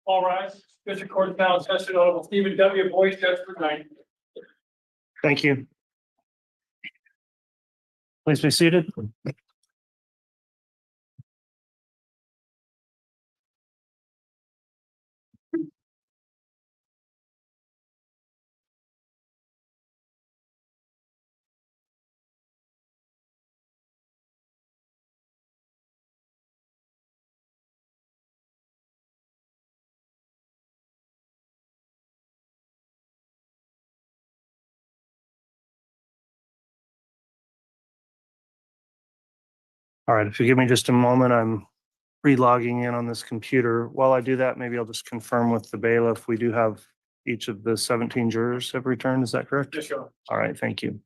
All rise. District Court is now in session. Honorable Stephen W. Boyce, judge for tonight. Thank you. Please be seated. All right, if you give me just a moment, I'm re-logging in on this computer. While I do that, maybe I'll just confirm with the bailiff. We do have each of the 17 jurors have returned. Is that correct? Yes, sir. All right, thank you.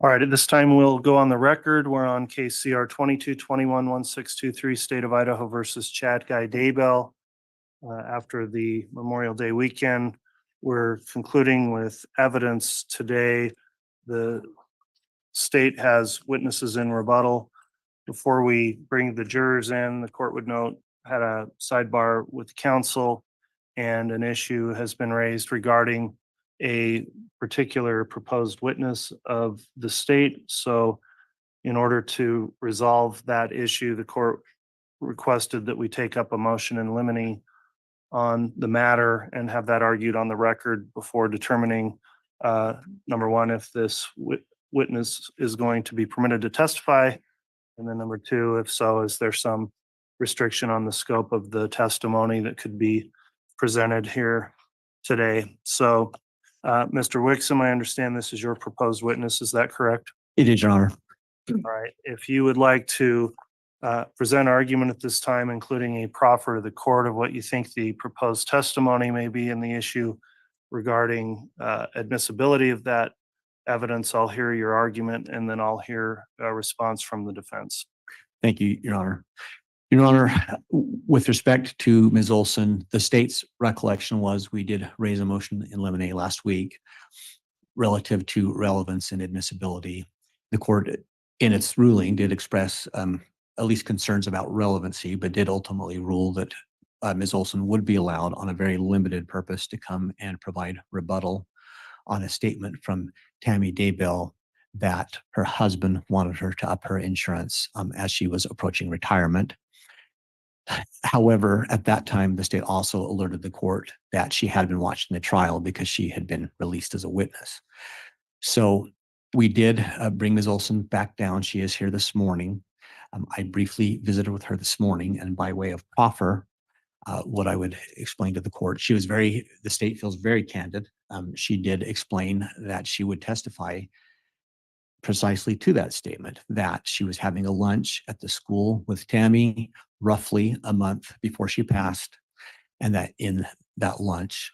All right, at this time, we'll go on the record. We're on case CR 2221-1623, State of Idaho versus Tylee Daybell. After the Memorial Day weekend, we're concluding with evidence today. The state has witnesses in rebuttal. Before we bring the jurors in, the court would note had a sidebar with counsel, and an issue has been raised regarding a particular proposed witness of the state. So in order to resolve that issue, the court requested that we take up a motion in limine on the matter and have that argued on the record before determining, number one, if this witness is going to be permitted to testify. And then number two, if so, is there some restriction on the scope of the testimony that could be presented here today? So, Mr. Wixom, I understand this is your proposed witness. Is that correct? It is, Your Honor. All right. If you would like to present argument at this time, including a proffer to the court of what you think the proposed testimony may be in the issue regarding admissibility of that evidence, I'll hear your argument and then I'll hear a response from the defense. Thank you, Your Honor. Your Honor, with respect to Ms. Olson, the state's recollection was we did raise a motion in limine last week relative to relevance and admissibility. The court, in its ruling, did express at least concerns about relevancy, but did ultimately rule that Ms. Olson would be allowed on a very limited purpose to come and provide rebuttal on a statement from Tammy Daybell that her husband wanted her to up her insurance as she was approaching retirement. However, at that time, the state also alerted the court that she had been watching the trial because she had been released as a witness. So we did bring Ms. Olson back down. She is here this morning. I briefly visited with her this morning, and by way of proffer, what I would explain to the court, the state feels very candid. She did explain that she would testify precisely to that statement, that she was having a lunch at the school with Tammy roughly a month before she passed, and that in that lunch,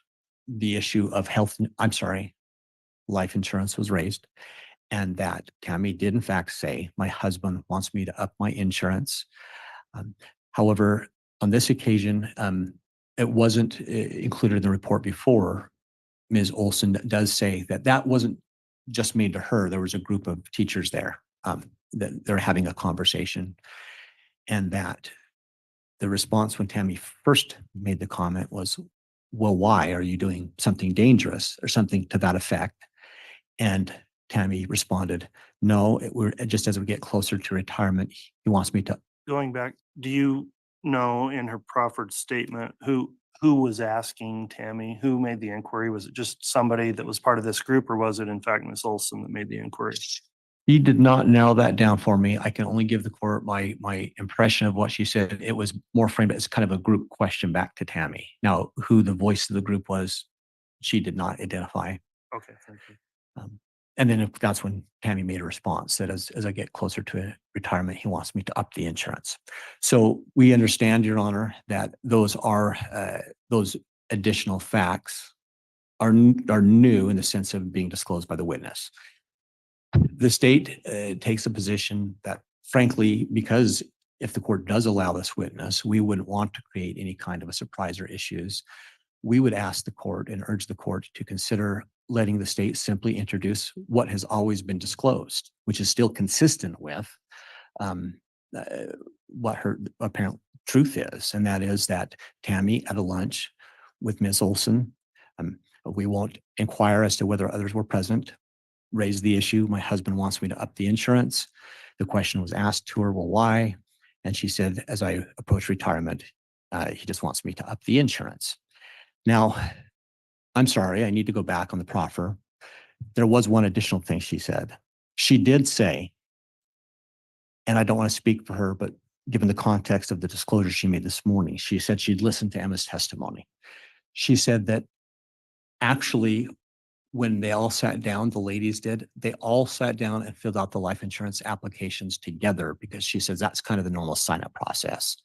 the issue of life insurance was raised, and that Tammy did in fact say, my husband wants me to up my insurance. However, on this occasion, it wasn't included in the report before. Ms. Olson does say that that wasn't just made to her. There was a group of teachers there that they're having a conversation, and that the response when Tammy first made the comment was, well, why are you doing something dangerous or something to that effect? And Tammy responded, no, we're just as we get closer to retirement, he wants me to. Going back, do you know in her proffered statement who was asking Tammy? Who made the inquiry? Was it just somebody that was part of this group, or was it in fact Ms. Olson that made the inquiry? He did not narrow that down for me. I can only give the court my impression of what she said. It was more framed as kind of a group question back to Tammy. Now, who the voice of the group was, she did not identify. Okay, thank you. And then that's when Tammy made a response that as I get closer to retirement, he wants me to up the insurance. So we understand, Your Honor, that those additional facts are new in the sense of being disclosed by the witness. The state takes a position that, frankly, because if the court does allow this witness, we wouldn't want to create any kind of a surprise or issues. We would ask the court and urge the court to consider letting the state simply introduce what has always been disclosed, which is still consistent with what her apparent truth is. And that is that Tammy at a lunch with Ms. Olson, we won't inquire as to whether others were present, raised the issue. My husband wants me to up the insurance. The question was asked to her, well, why? And she said, as I approach retirement, he just wants me to up the insurance. Now, I'm sorry, I need to go back on the proffer. There was one additional thing she said. She did say, and I don't want to speak for her, but given the context of the disclosure she made this morning, she said she'd listened to Emma's testimony. She said that actually, when they all sat down, the ladies did, they all sat down and filled out the life insurance applications together, because she says that's kind of the normal sign-up process.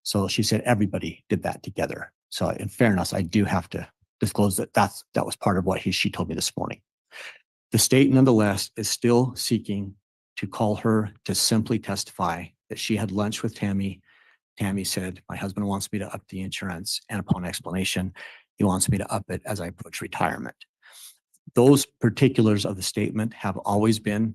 So she said everybody did that together. So in fairness, I do have to disclose that that was part of what she told me this morning. The state, nonetheless, is still seeking to call her to simply testify that she had lunch with Tammy. Tammy said, my husband wants me to up the insurance, and upon explanation, he wants me to up it as I approach retirement. Those particulars of the statement have always been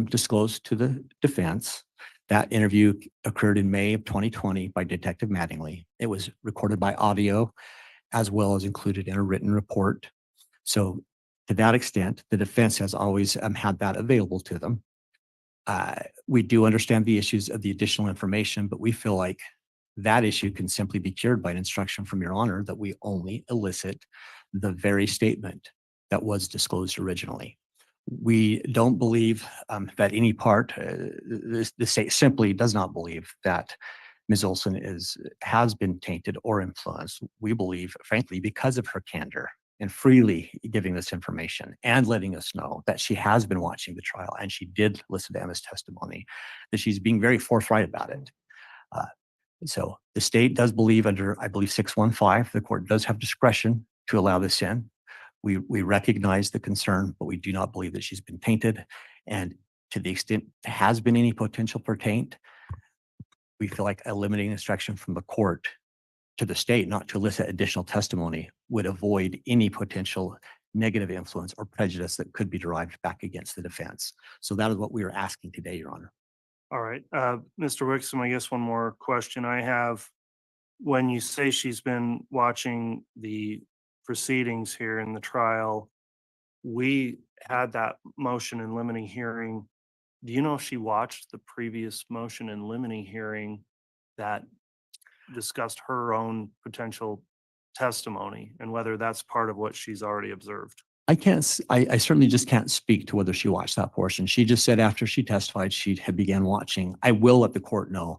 disclosed to the defense. That interview occurred in May of 2020 by Detective Mattingly. It was recorded by audio as well as included in a written report. So to that extent, the defense has always had that available to them. We do understand the issues of the additional information, but we feel like that issue can simply be cured by an instruction from Your Honor that we only elicit the very statement that was disclosed originally. We don't believe that any part, the state simply does not believe that Ms. Olson has been tainted or influenced. We believe, frankly, because of her candor and freely giving this information and letting us know that she has been watching the trial and she did listen to Emma's testimony, that she's being very forthright about it. So the state does believe under, I believe, 615, the court does have discretion to allow this in. We recognize the concern, but we do not believe that she's been tainted. And to the extent there has been any potential for taint, we feel like eliminating instruction from the court to the state not to elicit additional testimony would avoid any potential negative influence or prejudice that could be derived back against the defense. So that is what we are asking today, Your Honor. All right, Mr. Wixom, I guess one more question I have. When you say she's been watching the proceedings here in the trial, we had that motion in limine hearing. Do you know if she watched the previous motion in limine hearing that discussed her own potential testimony and whether that's part of what she's already observed? I certainly just can't speak to whether she watched that portion. She just said after she testified, she had began watching. I will let the court know.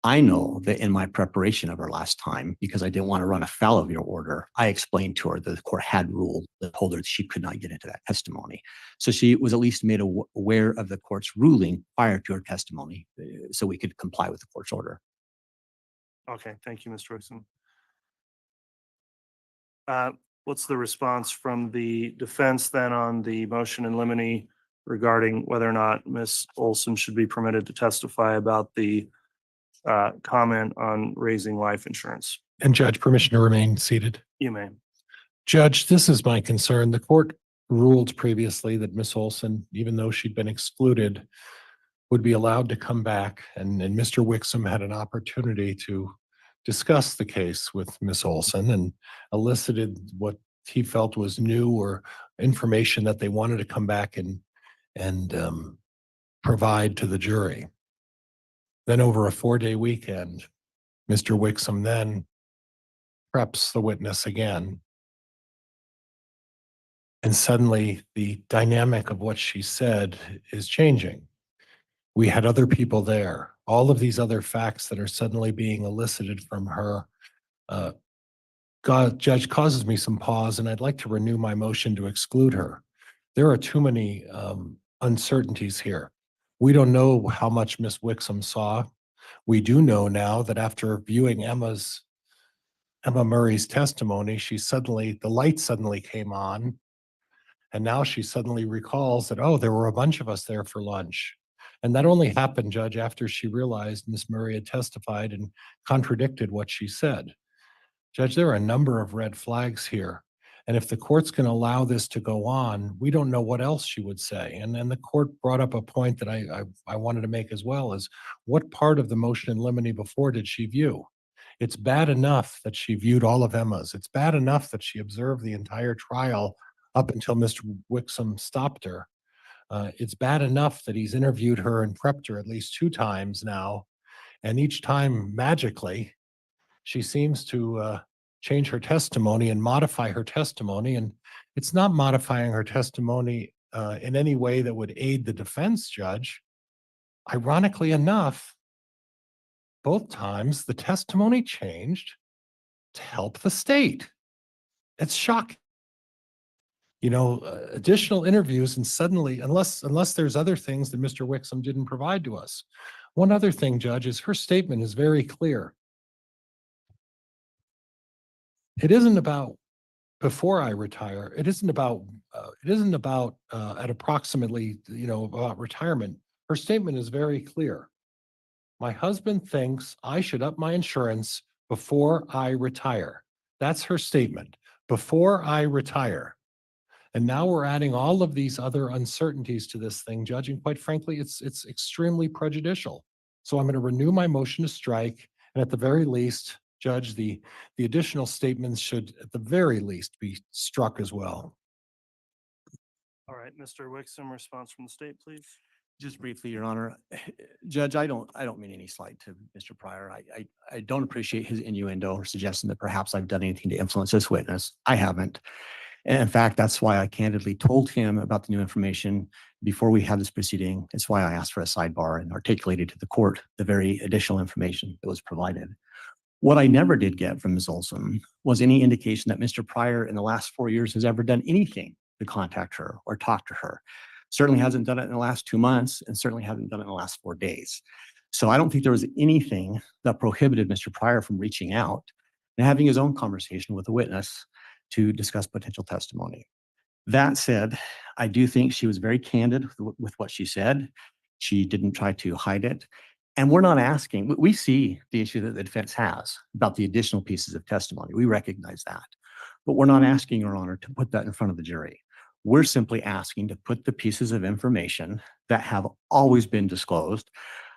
I know that in my preparation of her last time, because I didn't want to run afoul of your order, I explained to her that the court had ruled that told her that she could not get into that testimony. So she was at least made aware of the court's ruling prior to her testimony, so we could comply with the court's order. Okay, thank you, Mr. Wixom. What's the response from the defense then on the motion in limine regarding whether or not Ms. Olson should be permitted to testify about the comment on raising life insurance? And Judge, permission to remain seated. You may. Judge, this is my concern. The court ruled previously that Miss Olson, even though she'd been excluded, would be allowed to come back, and Mr. Wixom had an opportunity to discuss the case with Miss Olson and elicited what he felt was new or information that they wanted to come back and provide to the jury. Then over a 4-day weekend, Mr. Wixom then preps the witness again. And suddenly the dynamic of what she said is changing. We had other people there. All of these other facts that are suddenly being elicited from her, Judge, causes me some pause, and I'd like to renew my motion to exclude her. There are too many uncertainties here. We don't know how much Miss Wixom saw. We do know now that after viewing Emma Murray's testimony, the light suddenly came on, and now she suddenly recalls that, oh, there were a bunch of us there for lunch. And that only happened, Judge, after she realized Miss Murray had testified and contradicted what she said. Judge, there are a number of red flags here. And if the court's going to allow this to go on, we don't know what else she would say. And then the court brought up a point that I wanted to make as well, is what part of the motion in limine before did she view? It's bad enough that she viewed all of Emma's. It's bad enough that she observed the entire trial up until Mr. Wixom stopped her. It's bad enough that he's interviewed her and prepped her at least 2 times now. And each time, magically, she seems to change her testimony and modify her testimony. And it's not modifying her testimony in any way that would aid the defense, Judge. Ironically enough, both times the testimony changed to help the state. It's shocking. You know, additional interviews, and suddenly, unless there's other things that Mr. Wixom didn't provide to us. One other thing, Judge, is her statement is very clear. It isn't about before I retire. It isn't about at approximately, about retirement. Her statement is very clear. My husband thinks I should up my insurance before I retire. That's her statement. Before I retire. And now we're adding all of these other uncertainties to this thing, Judge, and quite frankly, it's extremely prejudicial. So I'm going to renew my motion to strike, and at the very least, Judge, the additional statements should at the very least be struck as well. All right, Mr. Wixom, response from the state, please. Just briefly, Your Honor, Judge, I don't mean any slight to Mr. Pryor. I don't appreciate his innuendo or suggesting that perhaps I've done anything to influence this witness. I haven't. And in fact, that's why I candidly told him about the new information before we had this proceeding. It's why I asked for a sidebar and articulated to the court the very additional information that was provided. What I never did get from Ms. Olson was any indication that Mr. Pryor in the last 4 years has ever done anything to contact her or talk to her. Certainly hasn't done it in the last 2 months, and certainly hasn't done it in the last 4 days. So I don't think there was anything that prohibited Mr. Pryor from reaching out and having his own conversation with the witness to discuss potential testimony. That said, I do think she was very candid with what she said. She didn't try to hide it. And we're not asking, we see the issue that the defense has about the additional pieces of testimony. We recognize that. But we're not asking, Your Honor, to put that in front of the jury. We're simply asking to put the pieces of information that have always been disclosed.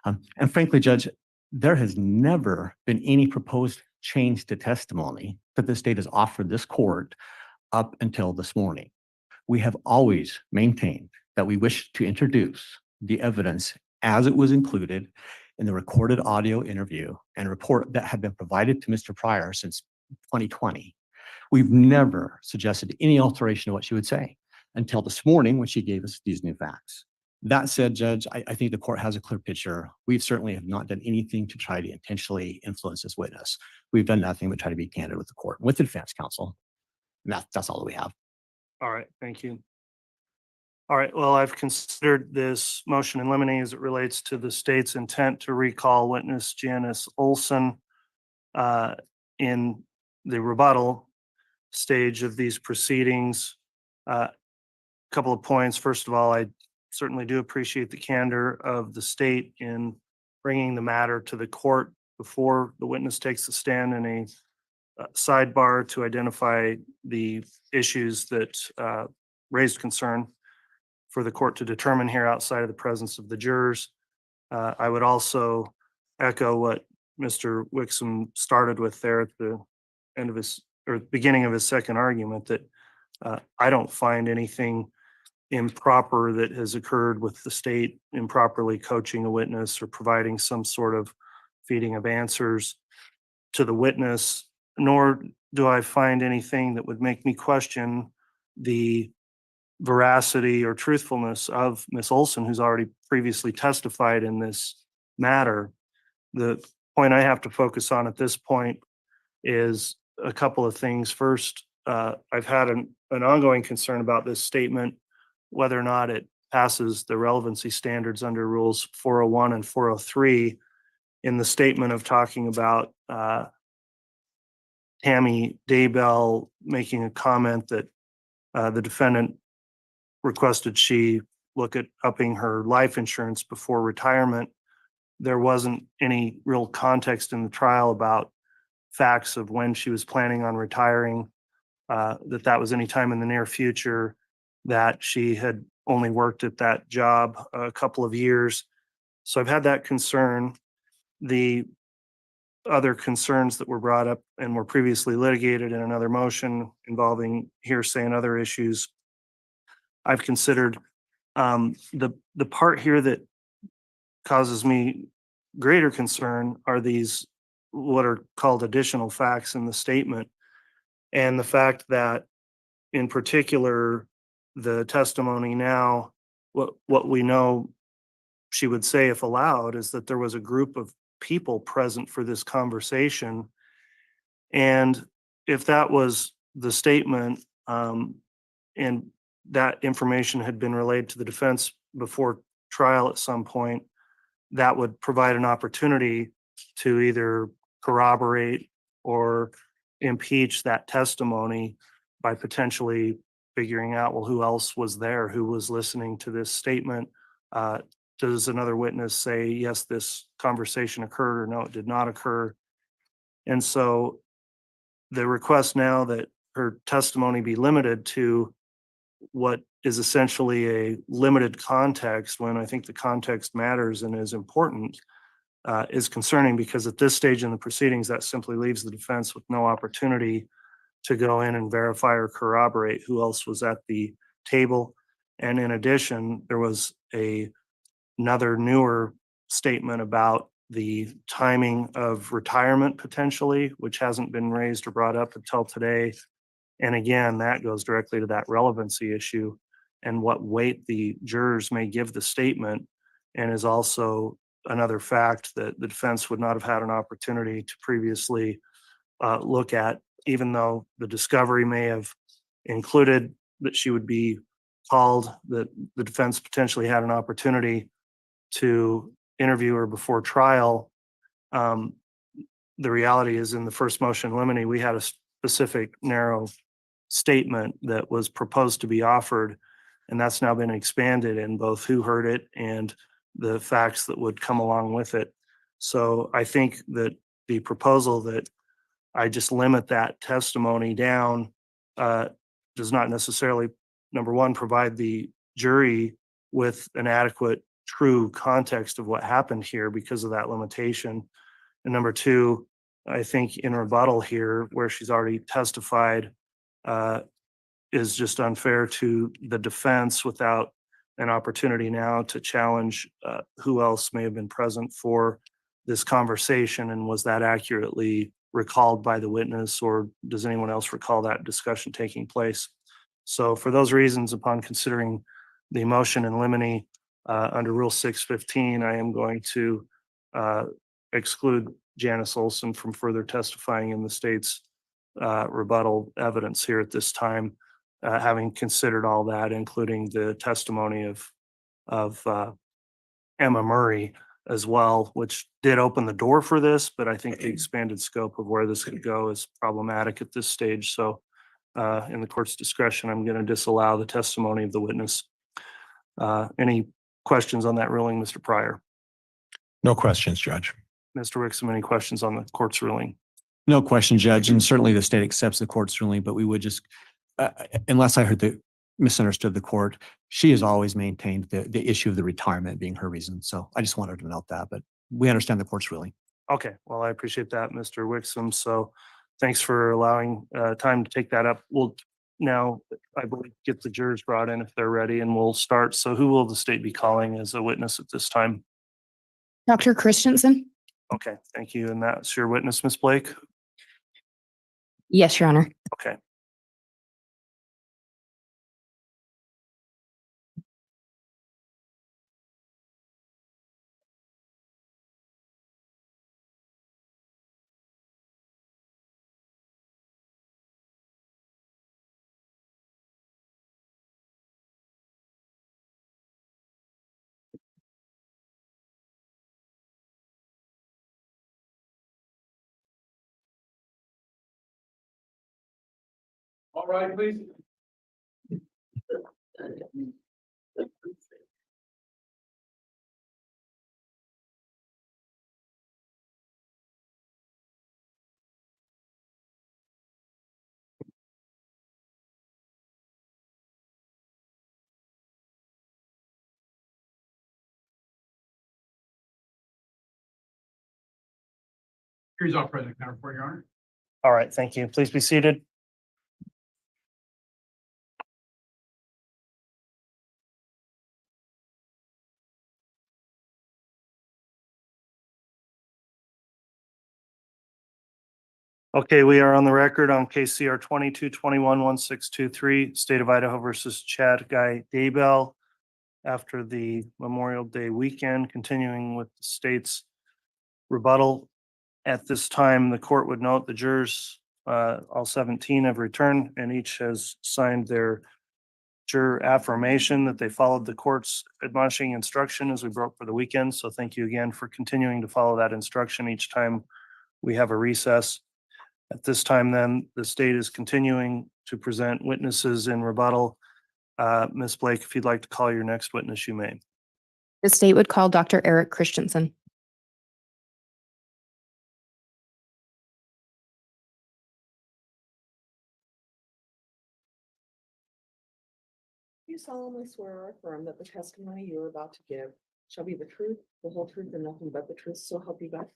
And frankly, Judge, there has never been any proposed change to testimony that the state has offered this court up until this morning. We have always maintained that we wish to introduce the evidence as it was included in the recorded audio interview and report that had been provided to Mr. Pryor since 2020. We've never suggested any alteration of what she would say. until this morning when she gave us these new facts. That said, Judge, I think the court has a clear picture. We certainly have not done anything to try to intentionally influence this witness. We've done nothing but try to be candid with the court, with the defense counsel. And that's all that we have. All right, thank you. All right, well, I've considered this motion in limine as it relates to the state's intent to recall witness Janice Olson in the rebuttal stage of these proceedings. Couple of points. First of all, I certainly do appreciate the candor of the state in bringing the matter to the court before the witness takes the stand in a sidebar to identify the issues that raised concern for the court to determine here outside of the presence of the jurors. I would also echo what Mr. Wixom started with there at the end of his, or beginning of his second argument, that I don't find anything improper that has occurred with the state improperly coaching a witness or providing some sort of feeding of answers to the witness, nor do I find anything that would make me question the veracity or truthfulness of Ms. Olson, who's already previously testified in this matter. The point I have to focus on at this point is a couple of things. First, I've had an ongoing concern about this statement, whether or not it passes the relevancy standards under rules 401 and 403 in the statement of talking about Tammy Daybell making a comment that the defendant requested she look at upping her life insurance before retirement. There wasn't any real context in the trial about facts of when she was planning on retiring, that was any time in the near future, that she had only worked at that job a couple of years. So I've had that concern. The other concerns that were brought up and were previously litigated in another motion involving hearsay and other issues, I've considered. The part here that causes me greater concern are these what are called additional facts in the statement, and the fact that in particular the testimony now, what we know she would say if allowed is that there was a group of people present for this conversation. And if that was the statement, and that information had been relayed to the defense before trial at some point, that would provide an opportunity to either corroborate or impeach that testimony by potentially figuring out, well, who else was there, who was listening to this statement? Does another witness say, yes, this conversation occurred, or no, it did not occur? And so the request now that her testimony be limited to what is essentially a limited context, when I think the context matters and is important, is concerning, because at this stage in the proceedings, that simply leaves the defense with no opportunity to go in and verify or corroborate who else was at the table. And in addition, there was another newer statement about the timing of retirement potentially, which hasn't been raised or brought up until today. And again, that goes directly to that relevancy issue and what weight the jurors may give the statement, and is also another fact that the defense would not have had an opportunity to previously look at, even though the discovery may have included that she would be called, that the defense potentially had an opportunity to interview her before trial. The reality is, in the first motion limine, we had a specific narrow statement that was proposed to be offered, and that's now been expanded in both who heard it and the facts that would come along with it. So I think that the proposal that I just limit that testimony down does not necessarily, number one, provide the jury with an adequate, true context of what happened here because of that limitation. And number two, I think in rebuttal here, where she's already testified, is just unfair to the defense without an opportunity now to challenge who else may have been present for this conversation, and was that accurately recalled by the witness, or does anyone else recall that discussion taking place? So for those reasons, upon considering the motion in limine under Rule 615, I am going to exclude Janice Olson from further testifying in the state's rebuttal evidence here at this time, having considered all that, including the testimony of Emma Murray as well, which did open the door for this, but I think the expanded scope of where this could go is problematic at this stage. So in the court's discretion, I'm going to disallow the testimony of the witness. Any questions on that ruling, Mr. Pryor? No questions, Judge. Mr. Wixom, any questions on the court's ruling? No question, Judge, and certainly the state accepts the court's ruling, but we would just, unless I misunderstood the court, she has always maintained the issue of the retirement being her reason. So I just wanted to note that, but we understand the court's ruling. Okay, well, I appreciate that, Mr. Wixom. So thanks for allowing time to take that up. We'll now, I believe, get the jurors brought in if they're ready, and we'll start. So who will the state be calling as a witness at this time? Dr. Christensen? Okay, thank you. And that's your witness, Ms. Blake? Yes, Your Honor. Okay. All right, please. Here's our present counter for Your Honor. All right, thank you. Please be seated. Okay, we are on the record on KCR 2221-1623, State of Idaho versus Chad Guy Daybell. After the Memorial Day weekend, continuing with the state's rebuttal. At this time, the court would note the jurors, all 17 have returned and each has signed their juror affirmation that they followed the court's admonishing instruction as we broke for the weekend. So thank you again for continuing to follow that instruction each time we have a recess. At this time, then, the state is continuing to present witnesses in rebuttal. Ms. Blake, if you'd like to call your next witness, you may. The state would call Dr. Eric Christensen. You solemnly swear or affirm that the testimony you are about to give shall be the truth, the whole truth, and nothing but the truth, so help you God?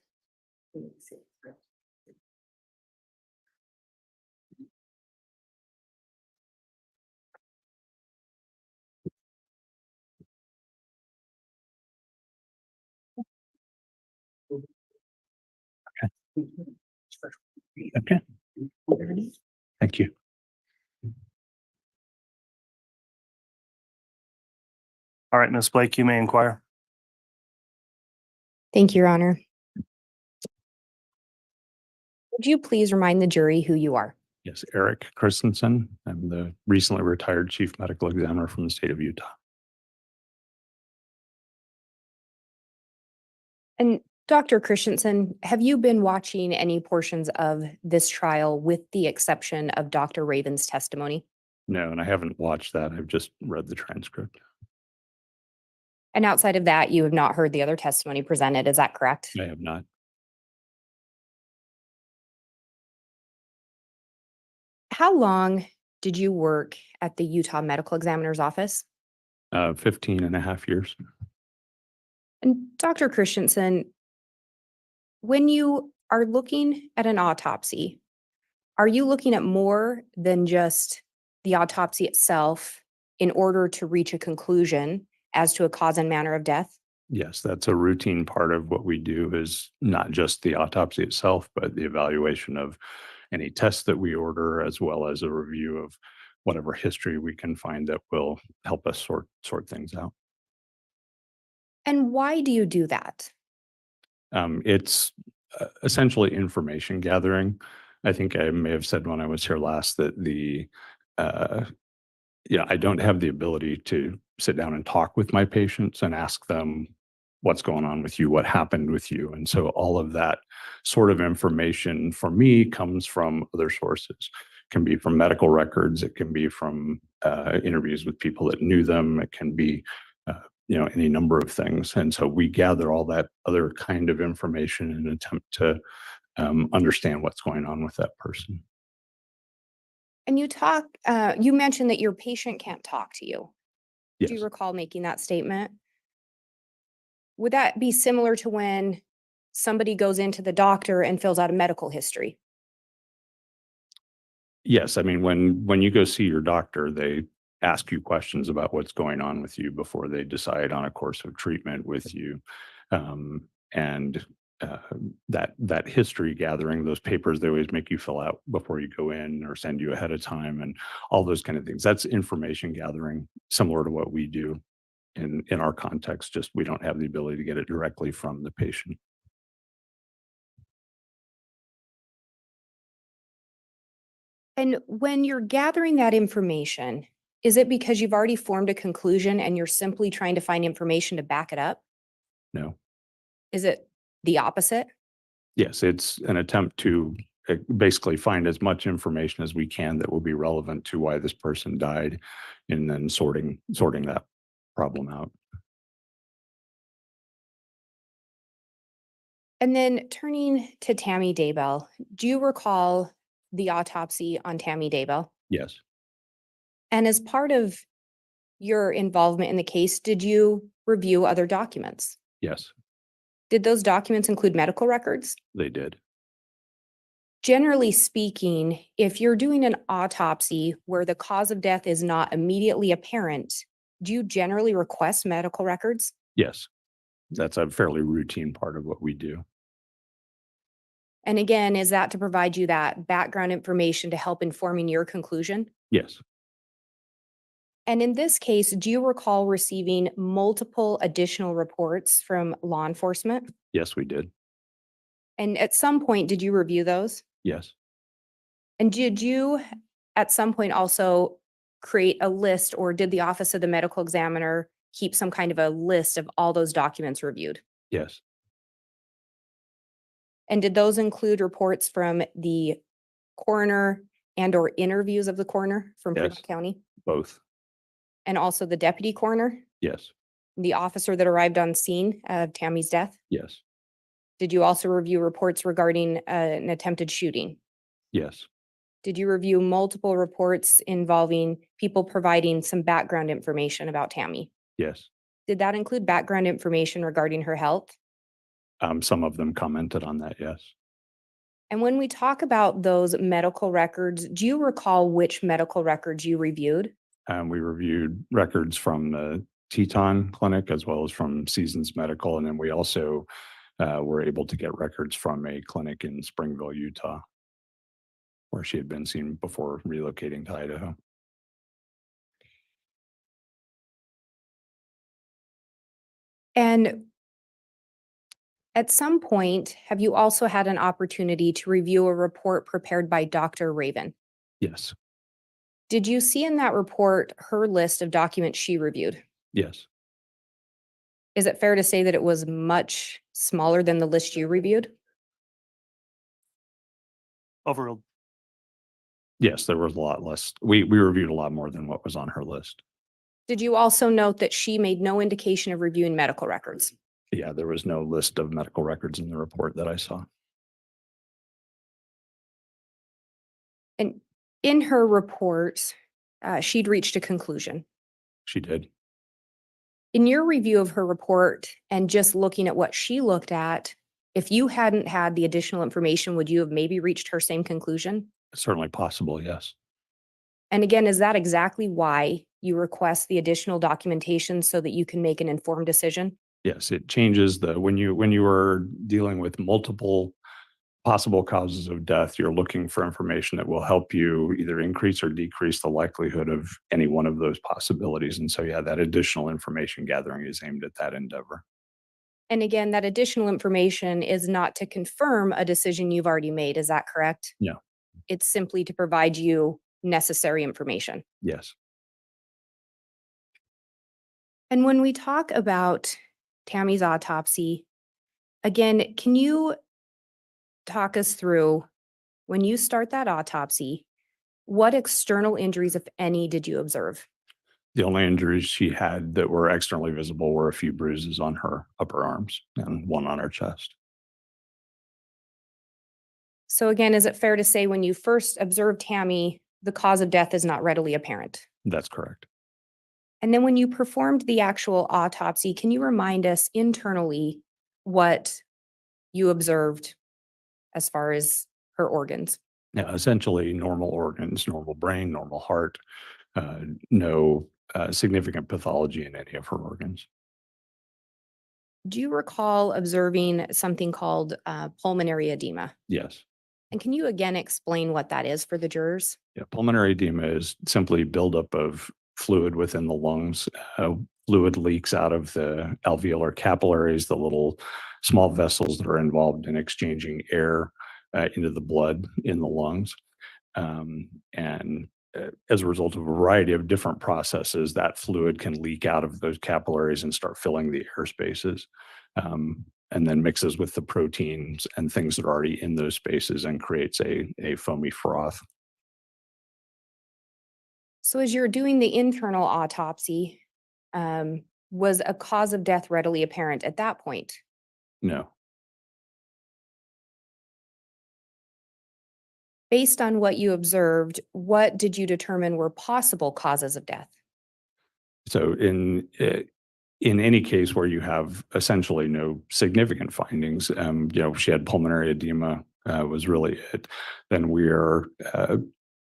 Okay. Thank you. All right, Ms. Blake, you may inquire. Thank you, Your Honor. Would you please remind the jury who you are? Yes, Eric Christensen. I'm the recently retired chief medical examiner from the state of Utah. And Dr. Christensen, have you been watching any portions of this trial with the exception of Dr. Raven's testimony? No, and I haven't watched that. I've just read the transcript. And outside of that, you have not heard the other testimony presented, is that correct? I have not. How long did you work at the Utah Medical Examiner's office? 15 and a half years. And Dr. Christensen, when you are looking at an autopsy, are you looking at more than just the autopsy itself in order to reach a conclusion as to a cause and manner of death? Yes, that's a routine part of what we do, is not just the autopsy itself, but the evaluation of any tests that we order, as well as a review of whatever history we can find that will help us sort things out. And why do you do that? It's essentially information gathering. I think I may have said when I was here last that I don't have the ability to sit down and talk with my patients and ask them what's going on with you, what happened with you. And so all of that sort of information for me comes from other sources. It can be from medical records. It can be from interviews with people that knew them. It can be any number of things. And so we gather all that other kind of information in an attempt to understand what's going on with that person. And you mentioned that your patient can't talk to you. Yes. Do you recall making that statement? Would that be similar to when somebody goes into the doctor and fills out a medical history? Yes. I mean, when you go see your doctor, they ask you questions about what's going on with you before they decide on a course of treatment with you. That history gathering, those papers they always make you fill out before you go in or send you ahead of time and all those kind of things. That's information gathering, similar to what we do in our context, just we don't have the ability to get it directly from the patient. And when you're gathering that information, is it because you've already formed a conclusion and you're simply trying to find information to back it up? No. Is it the opposite? Yes, it's an attempt to basically find as much information as we can that will be relevant to why this person died, and then sorting that problem out. And then turning to Tammy Daybell, do you recall the autopsy on Tammy Daybell? Yes. And as part of your involvement in the case, did you review other documents? Yes, Did those documents include medical records? they did. Generally speaking, if you're doing an autopsy where the cause of death is not immediately apparent, do you generally request medical records? Yes, that's a fairly routine part of what we do. And again, is that to provide you that background information to help informing your conclusion? Yes, And in this case, do you recall receiving multiple additional reports from law enforcement? yes, we did. And at some point, did you review those? Yes, And did you at some point also create a list, or did the Office of the Medical Examiner keep some kind of a list of all those documents reviewed? yes, And did those include reports from the coroner and or interviews of the coroner from Yes. Fremont County? both. And also the deputy coroner, Yes, the officer that arrived on scene of Tammy's death? yes, Did you also review reports regarding an attempted shooting? yes, Did you review multiple reports involving people providing some background information about Tammy? yes. Did that include background information regarding her health? Some of them commented on that. Yes. And when we talk about those medical records, do you recall which medical records you reviewed? We reviewed records from the Teton Clinic as well as from Seasons Medical. And then we also were able to get records from a clinic in Springville, Utah, where she had been seen before relocating to Idaho. And at some point, have you also had an opportunity to review a report prepared by Dr. Raven? Yes, Did you see in that report her list of documents she reviewed? yes, Is it fair to say that it was much smaller than the list you reviewed? Overall, yes, there was a lot less. We reviewed a lot more than what was on her list. Did you also note that she made no indication of reviewing medical records? Yeah, there was no list of medical records in the report that I saw. And in her report, she'd reached a conclusion. She did. In your review of her report and just looking at what she looked at, if you hadn't had the additional information, would you have maybe reached her same conclusion? Certainly possible. Yes. And again, is that exactly why you request the additional documentation so that you can make an informed decision? Yes, it changes when you are dealing with multiple possible causes of death, you're looking for information that will help you either increase or decrease the likelihood of any one of those possibilities. And so, yeah, that additional information gathering is aimed at that endeavor. And again, that additional information is not to confirm a decision you've already made. Is that correct? No. It's simply to provide you necessary information. Yes. And when we talk about Tammy's autopsy, again, can you talk us through when you start that autopsy, what external injuries, if any, did you observe? The only injuries she had that were externally visible were a few bruises on her upper arms and one on her chest. So again, is it fair to say when you first observed Tammy, the cause of death is not readily apparent? That's correct. And then when you performed the actual autopsy, can you remind us internally what you observed as far as her organs? Yeah, essentially normal organs, normal brain, normal heart, no significant pathology in any of her organs. Do you recall observing something called pulmonary edema? Yes. And can you again explain what that is for the jurors? Yeah, pulmonary edema is simply buildup of fluid within the lungs. Fluid leaks out of the alveolar capillaries, the little small vessels that are involved in exchanging air into the blood in the lungs. And as a result of a variety of different processes, that fluid can leak out of those capillaries and start filling the air spaces. And then mixes with the proteins and things that are already in those spaces and creates a foamy froth. So as you're doing the internal autopsy, was a cause of death readily apparent at that point? No. Based on what you observed, what did you determine were possible causes of death? So in any case where you have essentially no significant findings, she had pulmonary edema was really it, then we are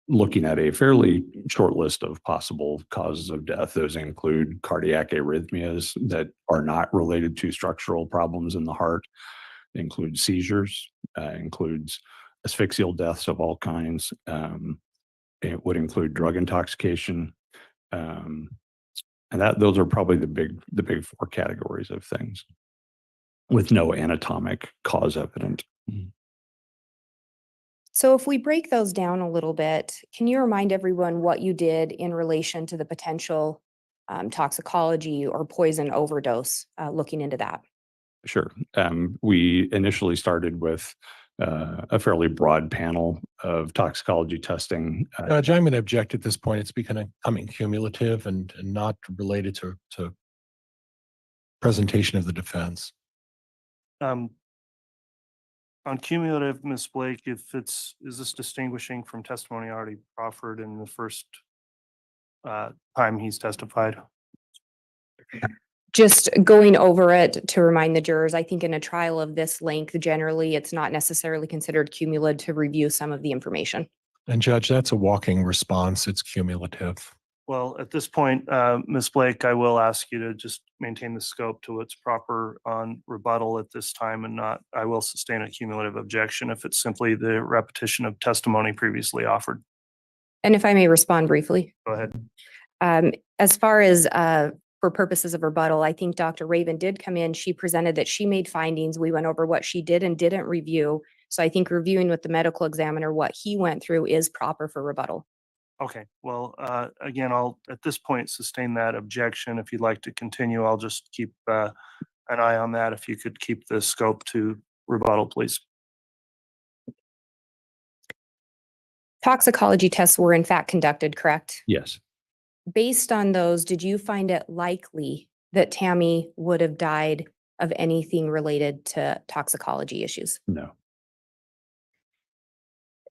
looking at a fairly short list of possible causes of death. Those include cardiac arrhythmias that are not related to structural problems in the heart. They include seizures, includes asphyxial deaths of all kinds. It would include drug intoxication. And those are probably the big four categories of things with no anatomic cause evident. So if we break those down a little bit, can you remind everyone what you did in relation to the potential toxicology or poison overdose, looking into that? Sure. We initially started with a fairly broad panel of toxicology testing. Judge, I'm going to object at this point. It's becoming cumulative and not related to presentation of the defense. On cumulative, Ms. Blake, is this distinguishing from testimony already proffered in the first time he's testified? Just going over it to remind the jurors, I think in a trial of this length, generally, it's not necessarily considered cumulative to review some of the information. And Judge, that's a walking response. It's cumulative. Well, at this point, Ms. Blake, I will ask you to just maintain the scope to what's proper on rebuttal at this time and I will sustain a cumulative objection if it's simply the repetition of testimony previously offered. And if I may respond briefly. Go ahead. As far as for purposes of rebuttal, I think Dr. Raven did come in. She presented that she made findings. We went over what she did and didn't review. So I think reviewing with the medical examiner what he went through is proper for rebuttal. Okay, well, again, I'll at this point sustain that objection. If you'd like to continue, I'll just keep an eye on that. If you could keep the scope to rebuttal, please. Toxicology tests were in fact conducted, correct? Yes. Based on those, did you find it likely that Tammy would have died of anything related to toxicology issues? No.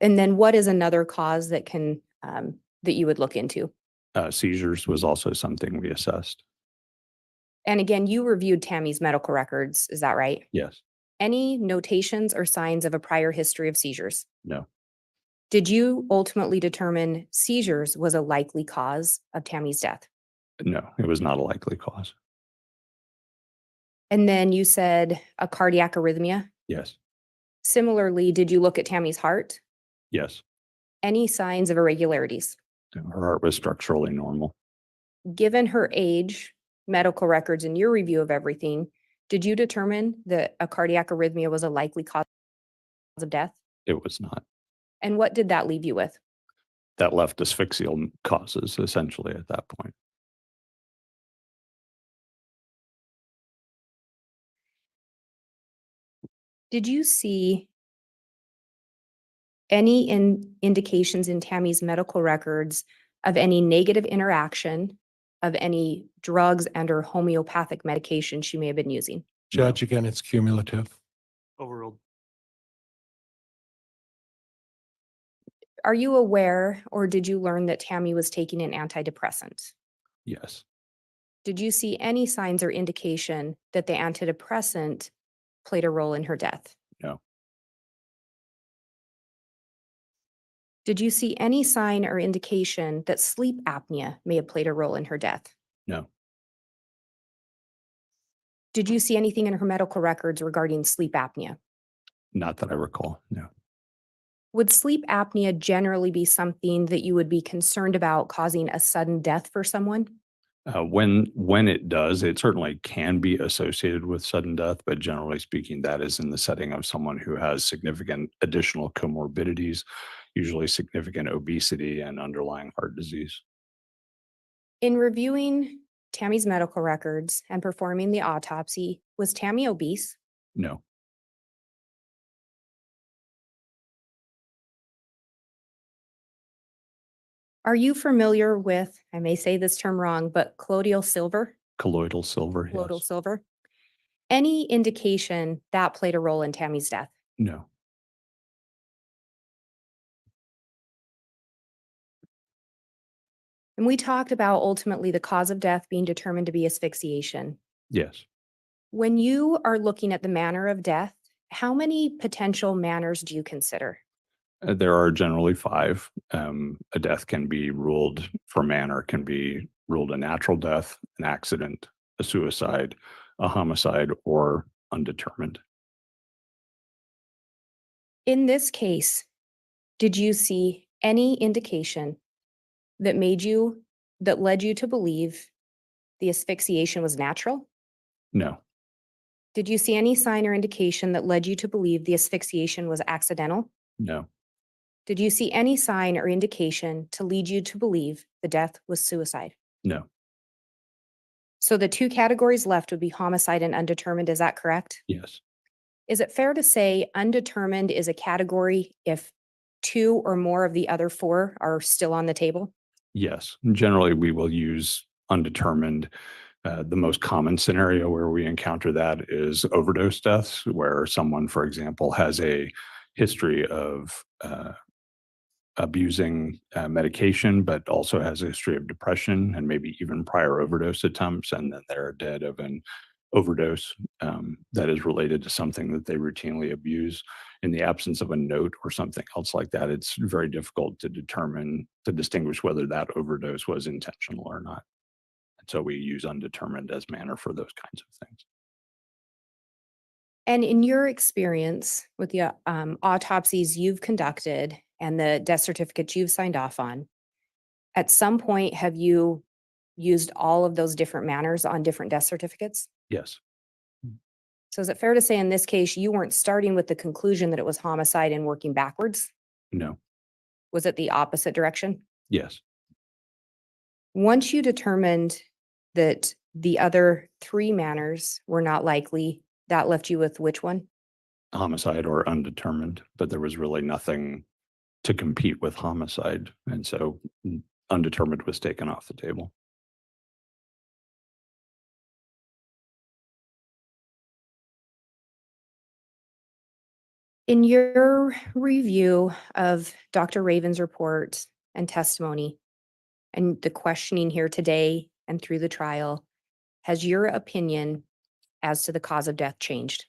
And then what is another cause that can that you would look into? Seizures was also something we assessed. And again, you reviewed Tammy's medical records, is that right? Yes. Any notations or signs of a prior history of seizures? No. Did you ultimately determine seizures was a likely cause of Tammy's death? No, it was not a likely cause. And then you said a cardiac arrhythmia? Yes. Similarly, did you look at Tammy's heart? Yes. Any signs of irregularities? Her heart was structurally normal. Given her age, medical records, and your review of everything, did you determine that a cardiac arrhythmia was a likely cause of death? It was not. And what did that leave you with? That left asphyxial causes essentially at that point. Did you see any indications in Tammy's medical records of any negative interaction of any drugs and or homeopathic medication she may have been using? Judge, again, it's cumulative. Overruled. Are you aware or did you learn that Tammy was taking an antidepressant? Yes. Did you see any signs or indication that the antidepressant played a role in her death? No. Did you see any sign or indication that sleep apnea may have played a role in her death? No. Did you see anything in her medical records regarding sleep apnea? Not that I recall. No. Would sleep apnea generally be something that you would be concerned about causing a sudden death for someone? When it does, it certainly can be associated with sudden death, but generally speaking, that is in the setting of someone who has significant additional comorbidities, usually significant obesity and underlying heart disease. In reviewing Tammy's medical records and performing the autopsy, was Tammy obese? No. Are you familiar with, I may say this term wrong, but colloidal silver? Colloidal silver. Colloidal Yes. silver? Any indication that played a role in Tammy's death? No. And we talked about ultimately the cause of death being determined to be asphyxiation. Yes. When you are looking at the manner of death, how many potential manners do you consider? There are generally 5. A death can be ruled for manner, can be ruled a natural death, an accident, a suicide, a homicide, or undetermined. In this case, did you see any indication that led you to believe the asphyxiation was natural? No. Did you see any sign or indication that led you to believe the asphyxiation was accidental? No. Did you see any sign or indication to lead you to believe the death was suicide? No. So the 2 categories left would be homicide and undetermined, is that correct? Yes. Is it fair to say undetermined is a category if 2 or more of the other 4 are still on the table? Yes. Generally, we will use undetermined. The most common scenario where we encounter that is overdose deaths, where someone, for example, has a history of abusing medication, but also has a history of depression and maybe even prior overdose attempts, and then they're dead of an overdose that is related to something that they routinely abuse. In the absence of a note or something else like that, it's very difficult to distinguish whether that overdose was intentional or not. And so we use undetermined as manner for those kinds of things. And in your experience with the autopsies you've conducted and the death certificates you've signed off on, at some point have you used all of those different manners on different death certificates? Yes. So is it fair to say in this case, you weren't starting with the conclusion that it was homicide and working backwards? No. Was it the opposite direction? Yes. Once you determined that the other 3 manners were not likely, that left you with which one? Homicide or undetermined, but there was really nothing to compete with homicide. And so undetermined was taken off the table. In your review of Dr. Raven's report and testimony and the questioning here today and through the trial, has your opinion as to the cause of death changed?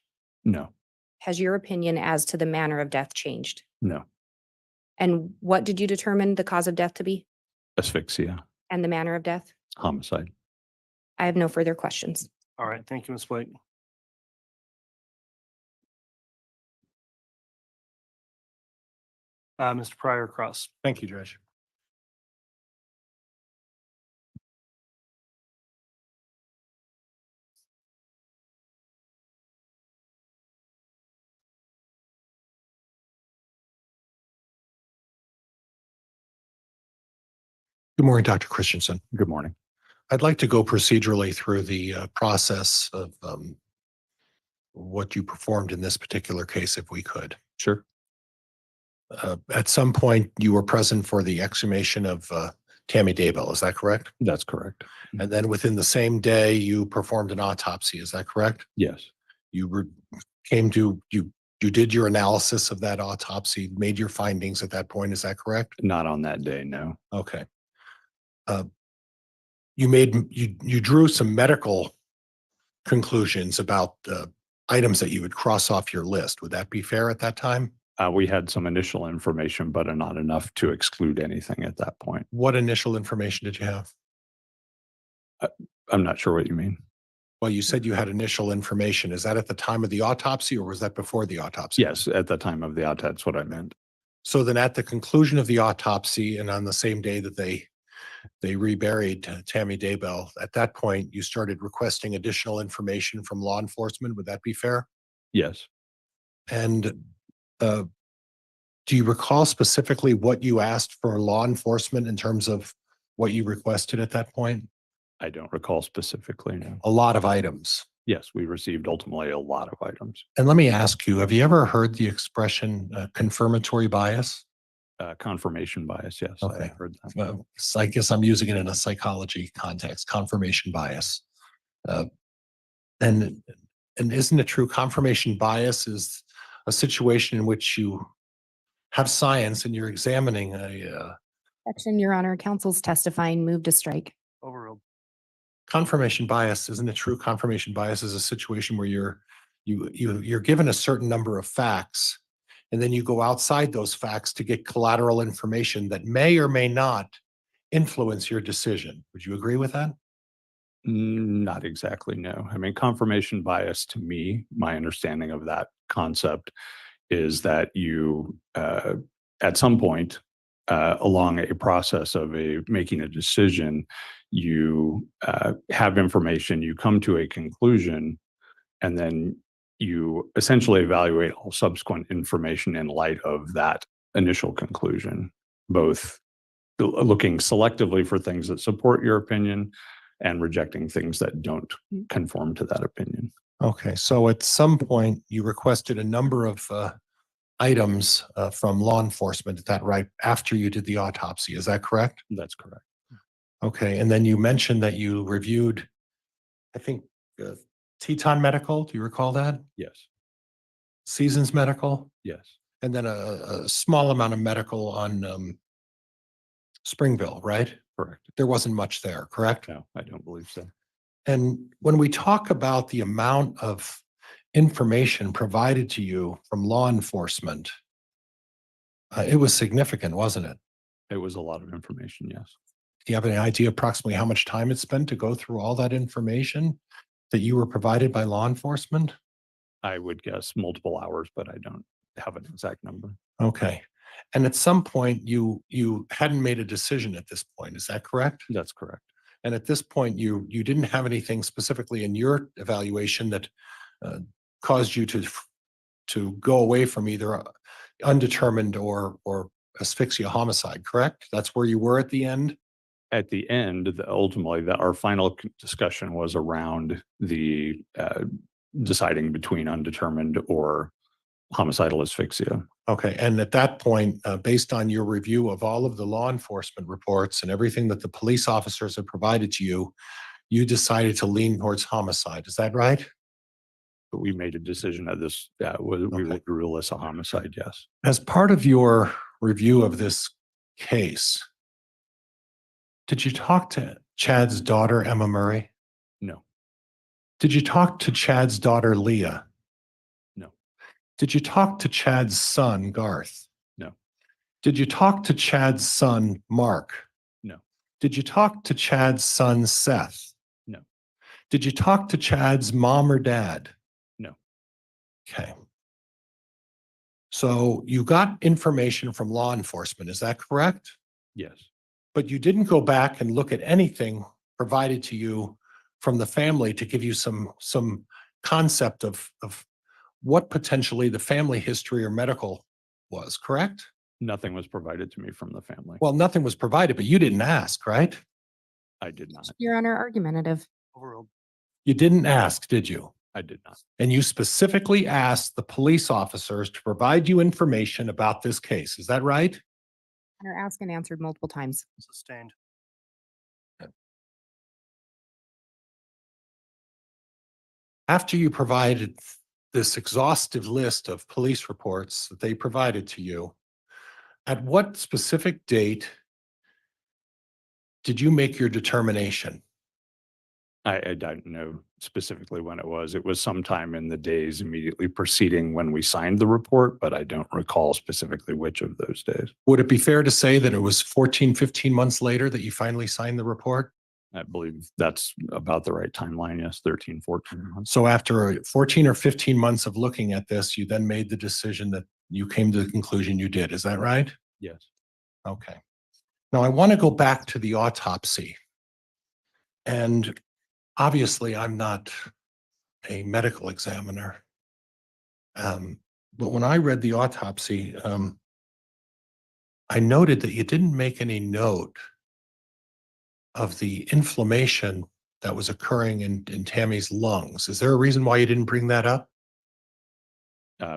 No. Has your opinion as to the manner of death changed? No. And what did you determine the cause of death to be Asphyxia. and the manner of death? Homicide. I have no further questions. All right. Thank you, Ms. Blake. Mr. Pryor Cross. Thank you, Judge. Good morning, Dr. Christensen. Good morning. I'd like to go procedurally through the process of what you performed in this particular case, if we could. Sure. At some point, you were present for the exhumation of Tammy Daybell, is that correct? That's correct. And then within the same day, you performed an autopsy, is that correct? Yes. You did your analysis of that autopsy, made your findings at that point, is that correct? Not on that day, no. Okay. You drew some medical conclusions about items that you would cross off your list. Would that be fair at that time? We had some initial information, but not enough to exclude anything at that point. What initial information did you have? I'm not sure what you mean. Well, you said you had initial information. Is that at the time of the autopsy or was that before the autopsy? Yes, at the time of the autopsy, that's what I meant. So then at the conclusion of the autopsy and on the same day that they reburied Tammy Daybell, at that point, you started requesting additional information from law enforcement. Would that be fair? Yes. And do you recall specifically what you asked for law enforcement in terms of what you requested at that point? I don't recall specifically, no. A lot of items. Yes, we received ultimately a lot of items. And let me ask you, have you ever heard the expression confirmatory bias? Confirmation bias, yes, I Okay. heard that. Well, so I guess I'm using it in a psychology context, confirmation bias. And isn't it true confirmation bias is a situation in which you have science and you're examining Objection, Your Honor. Counsel's testifying. Move to strike. Overruled. confirmation bias, isn't it true? Confirmation bias is a situation where you're given a certain number of facts, and then you go outside those facts to get collateral information that may or may not influence your decision. Would you agree with that? Not exactly, no. I mean, confirmation bias to me, my understanding of that concept is that you, at some point along a process of making a decision, you have information, you come to a conclusion, and then you essentially evaluate all subsequent information in light of that initial conclusion, both looking selectively for things that support your opinion and rejecting things that don't conform to that opinion. Okay, so at some point you requested a number of items from law enforcement, is that right? After you did the autopsy, is that correct? That's correct. Okay, and then you mentioned that you reviewed, I think, Teton Medical, do you recall that? Yes. Seasons Medical, Yes. and then a small amount of medical on Springville, right? Correct. There wasn't much there, correct? No, I don't believe so. And when we talk about the amount of information provided to you from law enforcement, it was significant, wasn't it? It was a lot of information, yes. Do you have any idea approximately how much time it spent to go through all that information that you were provided by law enforcement? I would guess multiple hours, but I don't have an exact number. Okay. And at some point, you hadn't made a decision at this point, is that correct? That's correct. And at this point, you didn't have anything specifically in your evaluation that caused you to go away from either undetermined or asphyxia homicide, correct? That's where you were at the end? At the end, ultimately, our final discussion was around the deciding between undetermined or homicidal asphyxia. Okay, and at that point, based on your review of all of the law enforcement reports and everything that the police officers have provided to you, you decided to lean towards homicide. Is that right? But we made a decision that this we would rule as a homicide, yes. As part of your review of this case, did you talk to Chad's daughter, Emma Murray? No. Did you talk to Chad's daughter, Leah? No. Did you talk to Chad's son, Garth? No. Did you talk to Chad's son, Mark? No. Did you talk to Chad's son, Seth? No. Did you talk to Chad's mom or dad? No. Okay. So you got information from law enforcement, is that correct? Yes, But you didn't go back and look at anything provided to you from the family to give you some concept of what potentially the family history or medical was, correct? nothing was provided to me from the family. Well, nothing was provided, but you didn't ask, right? I did not. Your Honor, argumentative. Overruled. You didn't ask, did you? I did not. And you specifically asked the police officers to provide you information about this case. Is that right? Honor, asked and answered multiple times. Sustained. After you provided this exhaustive list of police reports that they provided to you, at what specific date did you make your determination? I don't know specifically when it was. It was sometime in the days immediately preceding when we signed the report, but I don't recall specifically which of those days. Would it be fair to say that it was 14, 15 months later that you finally signed the report? I believe that's about the right timeline. Yes, 13, 14 months. So after 14 or 15 months of looking at this, you then made the decision that you came to the conclusion you did. Is that right? Yes. Okay. Now I want to go back to the autopsy. And obviously, I'm not a medical examiner. But when I read the autopsy, I noted that you didn't make any note of the inflammation that was occurring in Tammy's lungs. Is there a reason why you didn't bring that up?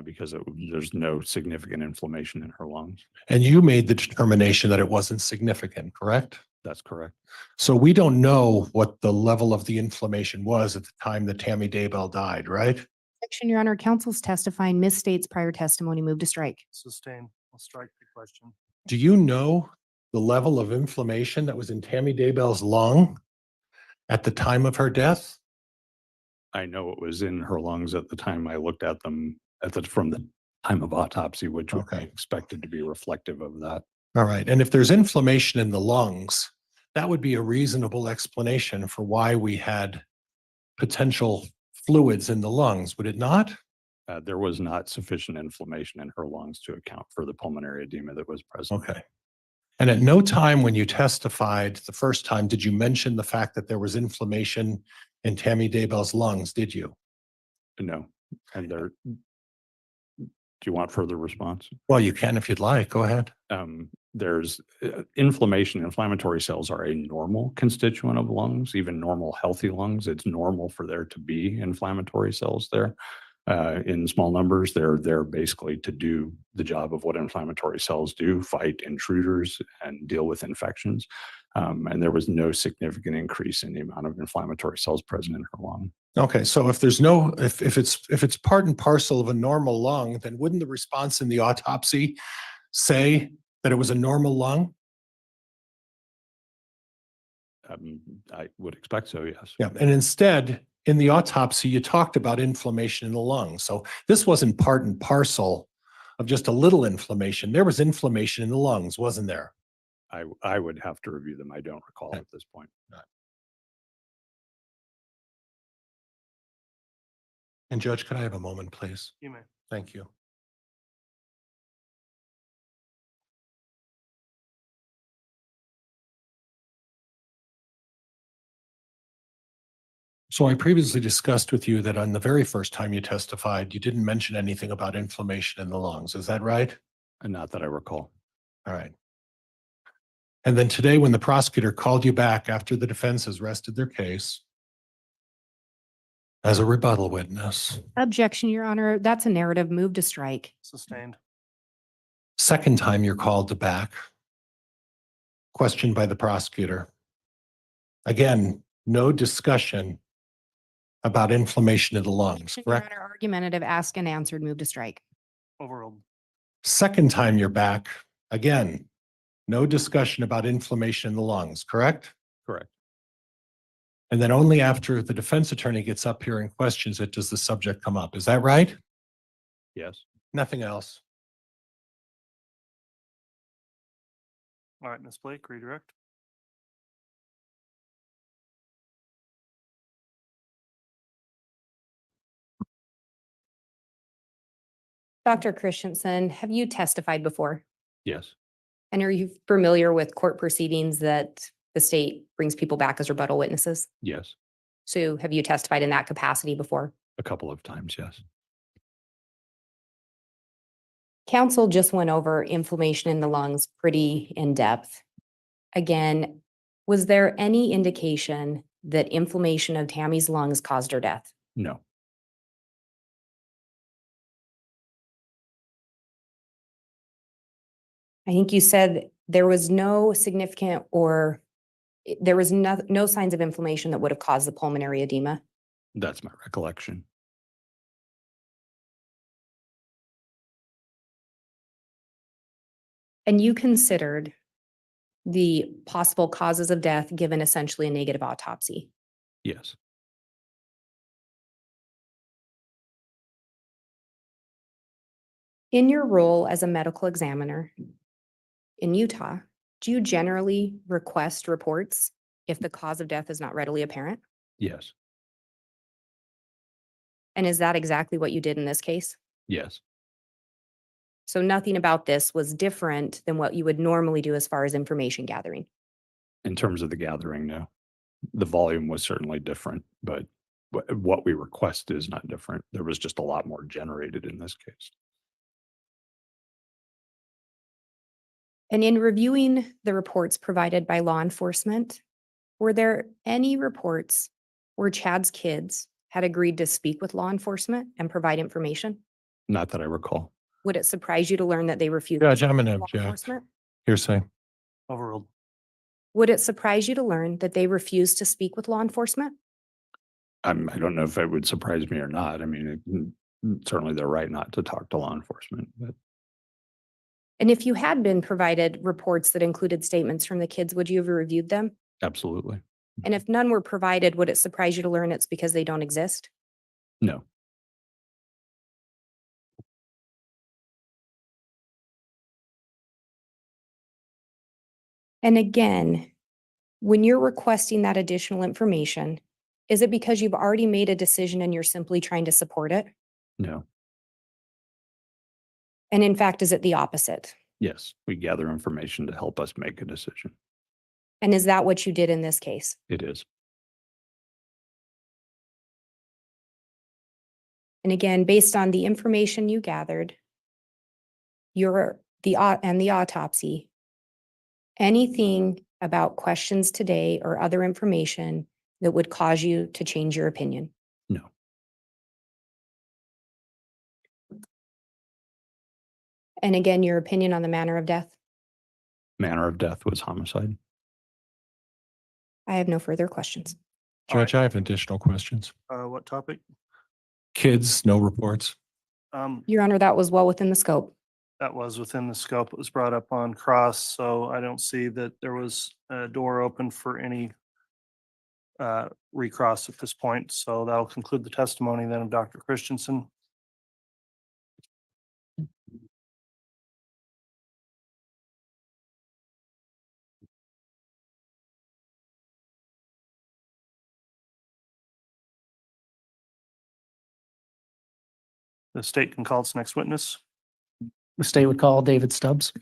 Because there's no significant inflammation in her lungs. And you made the determination that it wasn't significant, correct? That's correct. So we don't know what the level of the inflammation was at the time that Tammy Daybell died, right? Objection, Your Honor. Counsel's testifying misstates prior testimony. Move to strike. Sustained. I'll strike the question. Do you know the level of inflammation that was in Tammy Daybell's lung at the time of her death? I know it was in her lungs at the time I looked at them from the time of autopsy, which would be Okay. expected to be reflective of that. All right. And if there's inflammation in the lungs, that would be a reasonable explanation for why we had potential fluids in the lungs, would it not? There was not sufficient inflammation in her lungs to account for the pulmonary edema that was present. Okay. And at no time when you testified the first time, did you mention the fact that there was inflammation in Tammy Daybell's lungs, did you? No. And do you want further response? Well, you can if you'd like. Go ahead. There's inflammation. Inflammatory cells are a normal constituent of lungs, even normal healthy lungs. It's normal for there to be inflammatory cells there. In small numbers, they're basically to do the job of what inflammatory cells do, fight intruders and deal with infections. And there was no significant increase in the amount of inflammatory cells present in her lung. Okay, so if there's no, if it's part and parcel of a normal lung, then wouldn't the response in the autopsy say that it was a normal lung? I would expect so, yes. Yeah, and instead, in the autopsy, you talked about inflammation in the lungs. So this wasn't part and parcel of just a little inflammation. There was inflammation in the lungs, wasn't there? I would have to review them. I don't recall at this point. And Judge, could I have a moment, please? You may. Thank you. So I previously discussed with you that on the very first time you testified, you didn't mention anything about inflammation in the lungs. Is that right? And not that I recall. All right. And then today, when the prosecutor called you back after the defense has rested their case as a rebuttal witness, Objection, Your Honor. That's a narrative. Move to strike. Sustained. second time you're called to back, questioned by the prosecutor. Again, no discussion about inflammation of the lungs, Objection, Your correct? Honor. Argumentative. Asked and answered. Move to strike. Overruled. Second time you're back, again, no discussion about inflammation in the lungs, correct? Correct. And then only after the defense attorney gets up here and questions it does the subject come up. Is that right? Yes. Nothing else. All right, Ms. Blake, redirect. Dr. Christensen, have you testified before? Yes, And are you familiar with court proceedings that the state brings people back as rebuttal witnesses? yes, So have you testified in that capacity before? a couple of times, yes. Council just went over inflammation in the lungs pretty in depth. Again, was there any indication that inflammation of Tammy's lungs caused her death? No, I think you said there was no significant or there was no signs of inflammation that would have caused the pulmonary edema. that's my recollection. And you considered the possible causes of death given essentially a negative autopsy. Yes, In your role as a medical examiner in Utah, do you generally request reports if the cause of death is not readily apparent? yes, And is that exactly what you did in this case? yes. So nothing about this was different than what you would normally do as far as information gathering. In terms of the gathering, no. The volume was certainly different, but what we request is not different. There was just a lot more generated in this case. And in reviewing the reports provided by law enforcement, were there any reports where Chad's kids had agreed to speak with law enforcement and provide information? Not that I recall. Would it surprise you to learn that they refused? Judge, I'm speak gonna with law object. enforcement? Hearsay. Overruled. Would it surprise you to learn that they refused to speak with law enforcement? I don't know if it would surprise me or not. I mean, certainly they're right not to talk to law enforcement, but And if you had been provided reports that included statements from the kids, would you have reviewed them? absolutely. And if none were provided, would it surprise you to learn it's because they don't exist? No, And again, when you're requesting that additional information, is it because you've already made a decision and you're simply trying to support it? no, And in fact, is it the opposite? yes. We gather information to help us make a decision. And is that what you did in this case? It is. And again, based on the information you gathered, the autopsy, anything about questions today or other information that would cause you to change your opinion? No, And again, your opinion on the manner of death? manner of death was homicide. I have no further questions. Judge, I have additional questions. What topic? Kids, no reports. Your Honor, that was well within the scope. That was within the scope. It was brought up on cross, so I don't see that there was a door open for any recross at this point. So that'll conclude the testimony then of Dr. Christensen. The state can call its next witness. The state would call David Stubbs.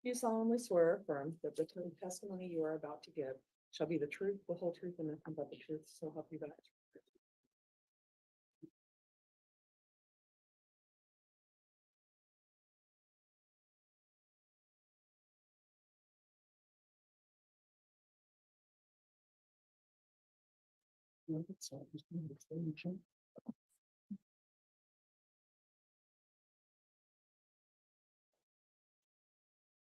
You solemnly swear or affirm that the testimony you are about to give shall be the truth, the whole truth, and nothing but the truth, so help you God.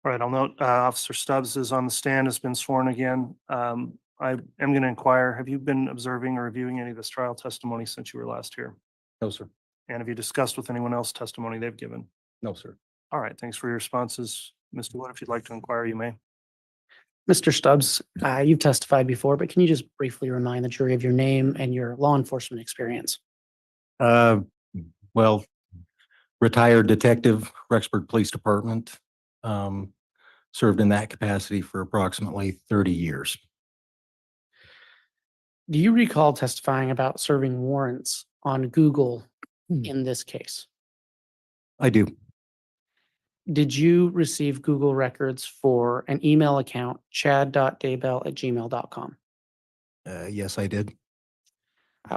All right, I'll note Officer Stubbs is on the stand, has been sworn again. I am going to inquire, have you been observing or reviewing any of this trial testimony since you were last here? No, sir. And have you discussed with anyone else testimony they've given? No, sir. All right, thanks for your responses. Mr. Wood, if you'd like to inquire, you may. Mr. Stubbs, you've testified before, but can you just briefly remind the jury of your name and your law enforcement experience? Well, retired detective, Rexburg Police Department. Served in that capacity for approximately 30 years. Do you recall testifying about serving warrants on Google in this case? I do. Did you receive Google records for an email account, chad.daybell@gmail.com? Yes, I did.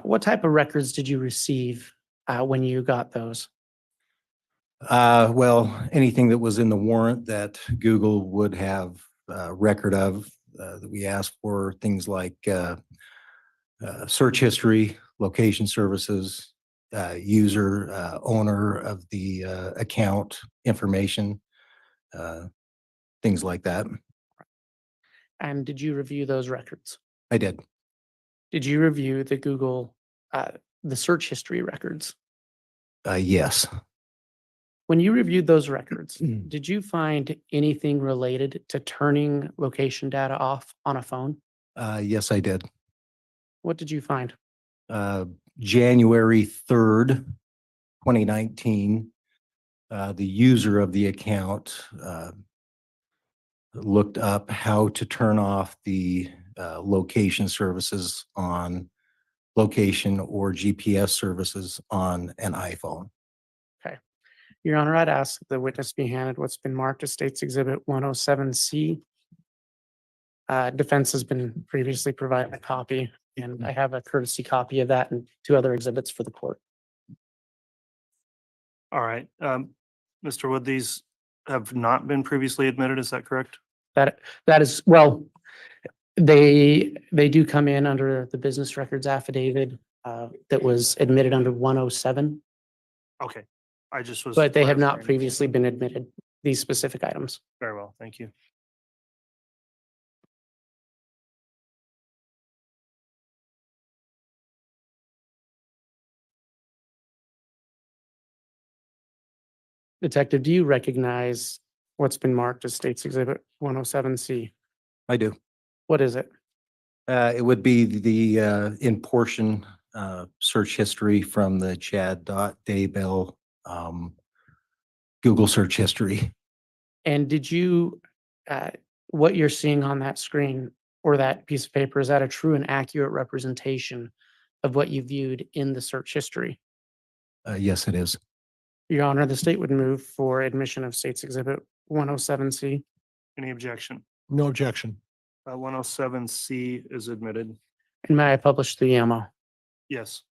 What type of records did you receive when you got those? Well, anything that was in the warrant that Google would have record of, that we asked for, things like search history, location services, user, owner of the account information, things like that. And did you review those records? I did. Did you review the Google, the search history records? Yes. When you reviewed those records, did you find anything related to turning location data off on a phone? Yes, I did. What did you find? January 3rd, 2019, the user of the account looked up how to turn off the location services on location or GPS services on an iPhone. Your Honor, I'd ask that the witness be handed what's been marked as State's Exhibit 107C. Defense has been previously provided a copy, and I have a courtesy copy of that and 2 other exhibits for the court. All right, Mr. Wood, these have not been previously admitted, is that correct? That is, well, they do come in under the business records affidavit that was admitted under 107, Okay, I just was. but they have not clarifying. previously been admitted, these specific items. Very well, thank you. Detective, do you recognize what's been marked as State's Exhibit 107C? I do. What is it? It would be the in portion search history from the Chad.Daybell Google search history. And did you, what you're seeing on that screen or that piece of paper, is that a true and accurate representation of what you viewed in the search history? Yes, it is. Your Honor, the state would move for admission of State's Exhibit 107C. Any objection? No objection. 107C is admitted. And may I publish the ammo? Yes.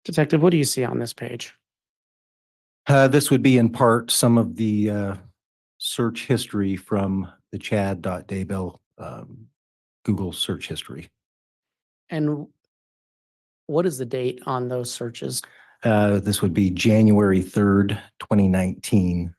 Detective, what do you see on this page? This would be in part some of the search history from the Chad.Daybell Google search history. And what is the date on those searches? This would be January 3rd, 2019.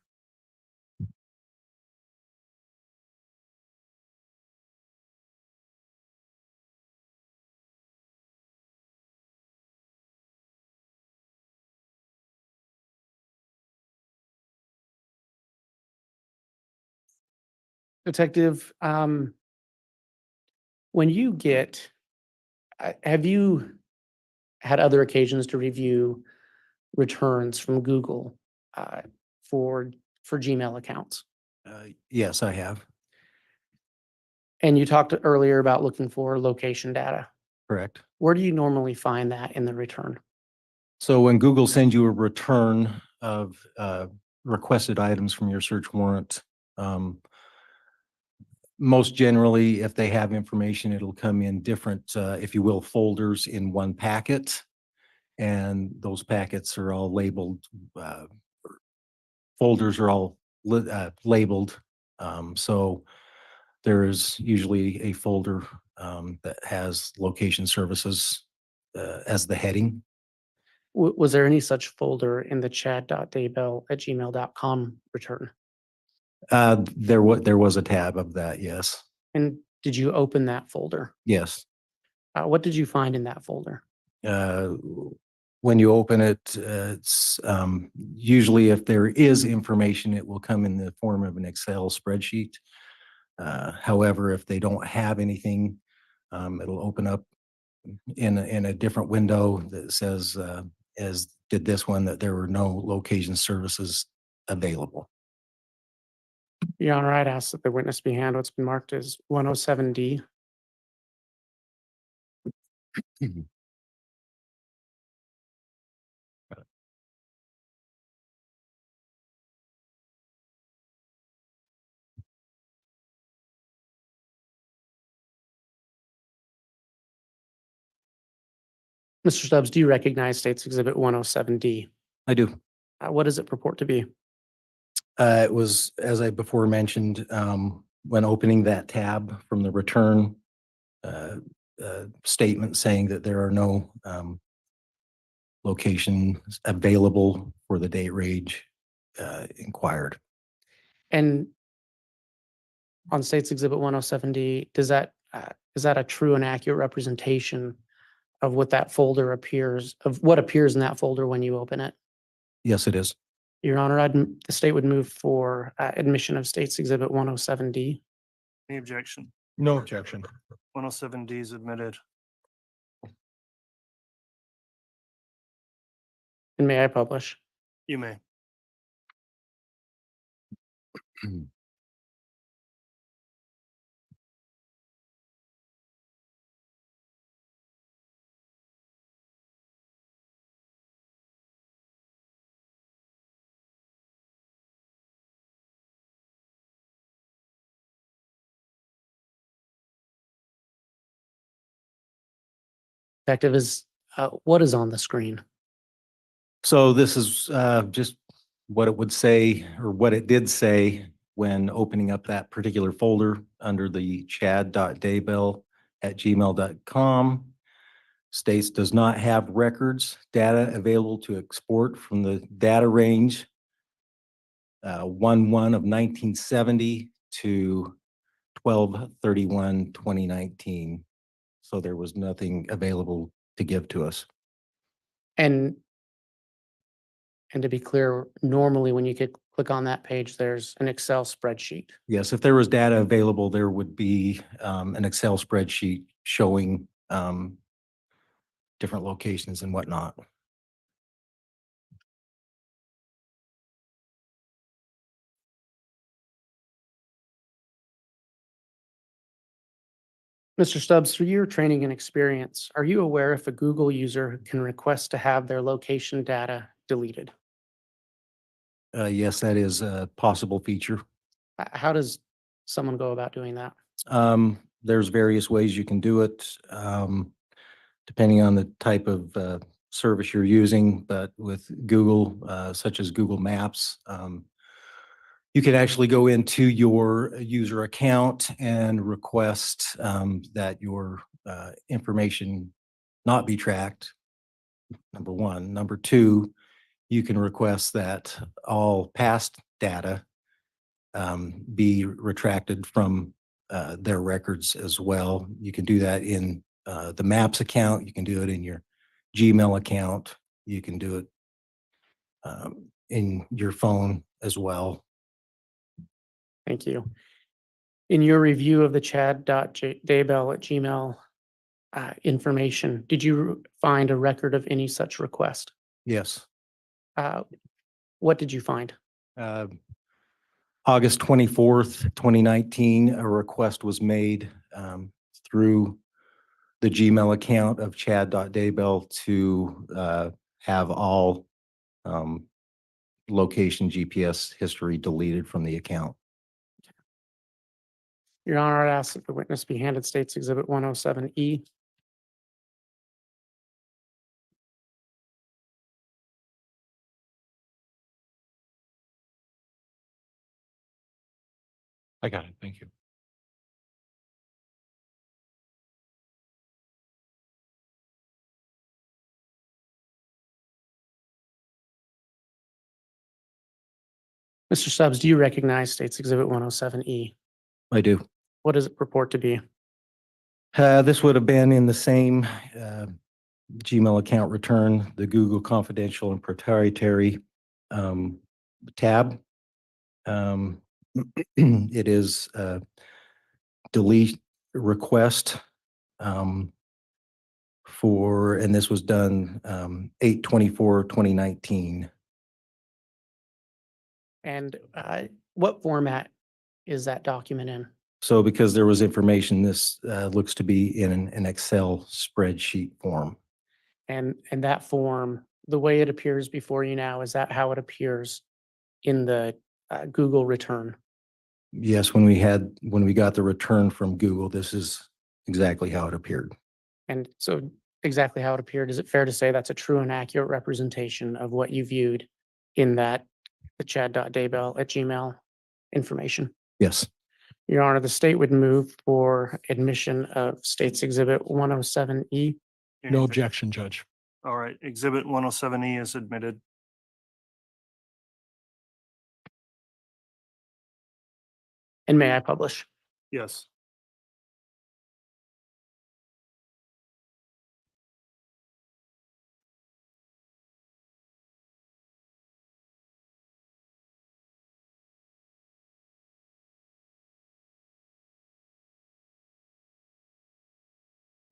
Detective, when you get, have you had other occasions to review returns from Google for Gmail accounts? Yes, I have. And you talked earlier about looking for location data. Correct. Where do you normally find that in the return? So when Google sends you a return of requested items from your search warrant, most generally, if they have information, it'll come in different, if you will, folders in one packet. And those packets are all labeled, folders are all labeled. So there is usually a folder that has location services as the heading. Was there any such folder in the chad.daybell@gmail.com return? There was a tab of that, yes. And did you open that folder? Yes. What did you find in that folder? When you open it, it's usually if there is information, it will come in the form of an Excel spreadsheet. However, if they don't have anything, it'll open up in a different window that says, as did this one, that there were no location services available. Your Honor, I'd ask that the witness be handled what's been marked as 107D. Mr. Stubbs, do you recognize State's Exhibit 107D? I do. What does it purport to be? It was, as I before mentioned, when opening that tab from the return statement saying that there are no locations available for the date range inquired. And on State's Exhibit 107D, is that a true and accurate representation of what that folder appears, of what appears in that folder when you open it? Yes, it is. Your Honor, the state would move for admission of State's Exhibit 107D. Any objection? No objection. 107D is admitted. And may I publish? You may. Effective is, what is on the screen? So this is just what it would say, or what it did say when opening up that particular folder under the chad.daybell@gmail.com. States does not have records, data available to export from the data range 1/1 of 1970 to 12/31/2019. So there was nothing available to give to us. And to be clear, normally when you click on that page, there's an Excel spreadsheet. Yes, if there was data available, there would be an Excel spreadsheet showing different locations and whatnot. Mr. Stubbs, through your training and experience, are you aware if a Google user can request to have their location data deleted? Yes, that is a possible feature. How does someone go about doing that? There's various ways you can do it, depending on the type of service you're using, but with Google, such as Google Maps, you can actually go into your user account and request that your information not be tracked, number one. Number two, you can request that all past data be retracted from their records as well. You can do that in the Maps account. You can do it in your Gmail account. You can do it in your phone as well. Thank you. In your review of the chad.daybell@gmail information, did you find a record of any such request? Yes. What did you find? August 24th, 2019, a request was made through the Gmail account of chad.daybell to have all location GPS history deleted from the account. Your Honor, I'd ask that the witness be handed State's Exhibit 107E. I got it. Thank you. Mr. Stubbs, do you recognize State's Exhibit 107E? I do. What does it purport to be? This would have been in the same Gmail account return, the Google confidential and proprietary tab. It is delete request and this was done 8/24/2019. And what format is that document in? So because there was information, this looks to be in an Excel spreadsheet form. And that form, the way it appears before you now, is that how it appears in the Google return? Yes, when we got the return from Google, this is exactly how it appeared. And so exactly how it appeared, is it fair to say that's a true and accurate representation of what you viewed in that the chad.daybell@gmail information? Yes. Your Honor, the state would move for admission of State's Exhibit 107E. No objection, Judge. All right, Exhibit 107E is admitted. And may I publish? Yes.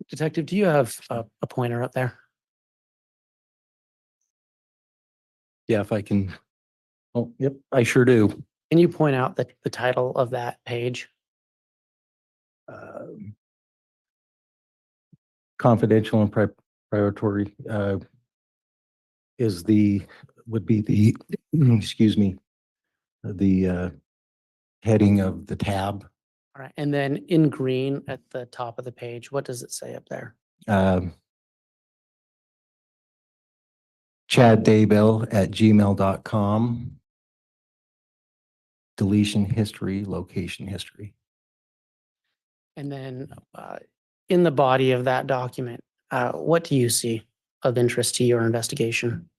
Detective, do you have a pointer up there? Yeah, if I can. Oh, yep, I sure do. Can you point out the title of that page? Confidential and priority would be the, excuse me, the heading of the tab. All right, and then in green at the top of the page, what does it say up there? chaddaybell@gmail.com. Deletion history, location history. And then in the body of that document, what do you see of interest to your investigation?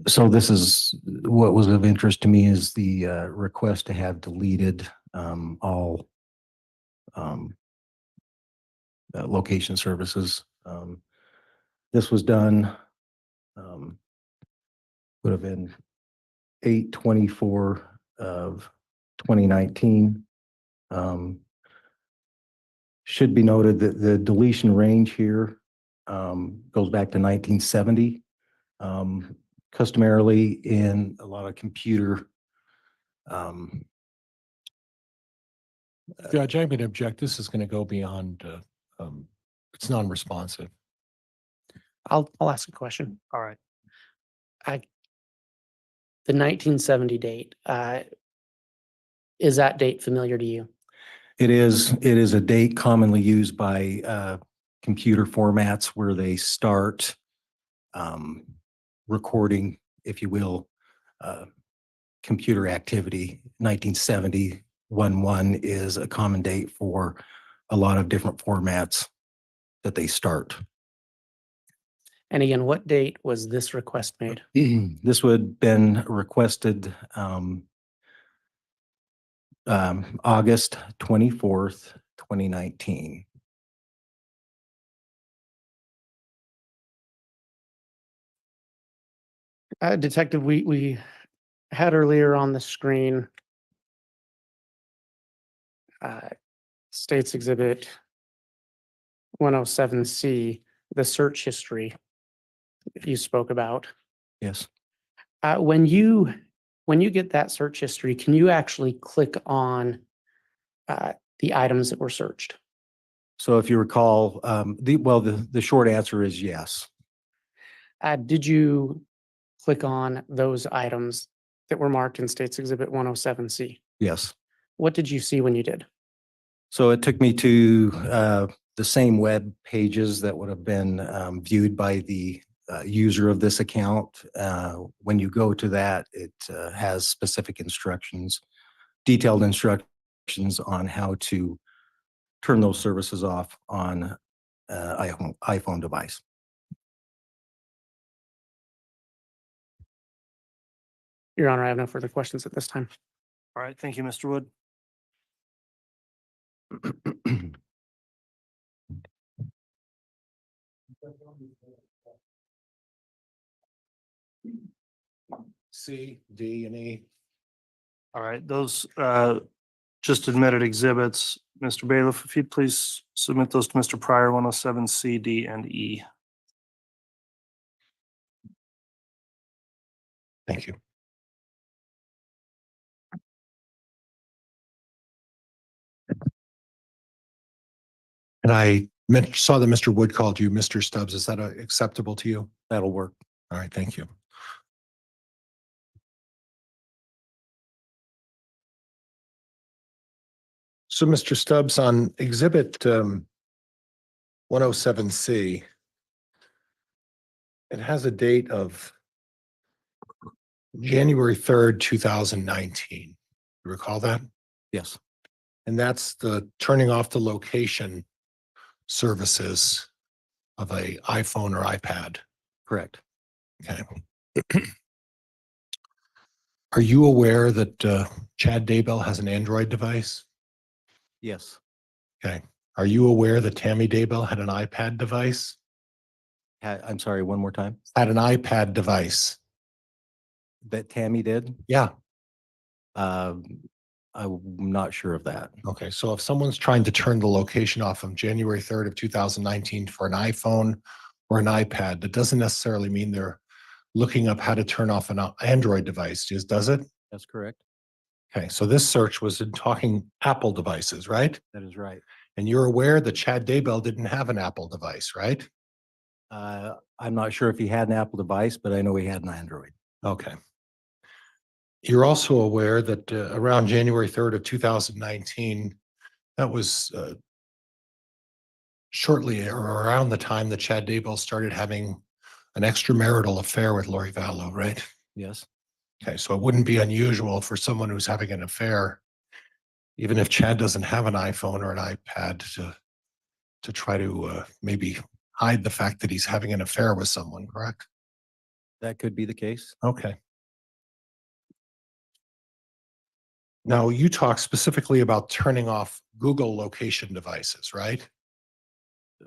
So this is what was of interest to me is the request to have deleted all location services. This was done would have been 8/24/2019. Should be noted that the deletion range here goes back to 1970. Customarily in a lot of computer. Judge, I'm going to object. This is going to go beyond, it's non-responsive. I'll ask a question. All right. The 1970 date, is that date familiar to you? It is a date commonly used by computer formats where they start recording, if you will, computer activity. 1970 is a common date for a lot of different formats that they start. And again, what date was this request made? This would have been requested August 24th, 2019. Detective, we had earlier on the screen State's Exhibit 107C, the search history that you spoke about. Yes. When you get that search history, can you actually click on the items that were searched? So if you recall, the short answer is yes. Did you click on those items that were marked in State's Exhibit 107C? Yes. What did you see when you did? So it took me to the same web pages that would have been viewed by the user of this account. When you go to that, it has specific instructions, detailed instructions on how to turn those services off on iPhone device. Your Honor, I have no further questions at this time. All right, thank you, Mr. Wood. C, D, and E. All right, those just admitted exhibits. Mr. Bailiff, if you'd please submit those to Mr. Pryor, 107 C, D, and E. Thank you. And I saw that Mr. Wood called you Mr. Stubbs. Is that acceptable to you? That'll work. All right, thank you. So, Mr. Stubbs, on exhibit 107C, it has a date of January 3rd, 2019. You recall that? Yes, And that's the turning off the location services of a iPhone or iPad. correct. Okay. Are you aware that Chad Daybell has an Android device? Yes. Okay. Are you aware that Tammy Daybell had an iPad device? I'm sorry, one more time. Had an iPad device? That Tammy did? Yeah. I'm not sure of that. Okay. So if someone's trying to turn the location off of January 3rd of 2019 for an iPhone or an iPad, that doesn't necessarily mean they're looking up how to turn off an Android device, does it? That's correct. Okay. So this search was in talking Apple devices, right? That is right. And you're aware that Chad Daybell didn't have an Apple device, right? I'm not sure if he had an Apple device, but I know he had an Android. Okay. You're also aware that around January 3rd of 2019, that was shortly or around the time that Chad Daybell started having an extramarital affair with Lori Vallow, right? Yes, Okay, so it wouldn't be unusual for someone who's having an affair, even if Chad doesn't have an iPhone or an iPad, to try to maybe hide the fact that he's having an affair with someone, correct? that could be the case. Okay. Now, you talk specifically about turning off Google location devices, right?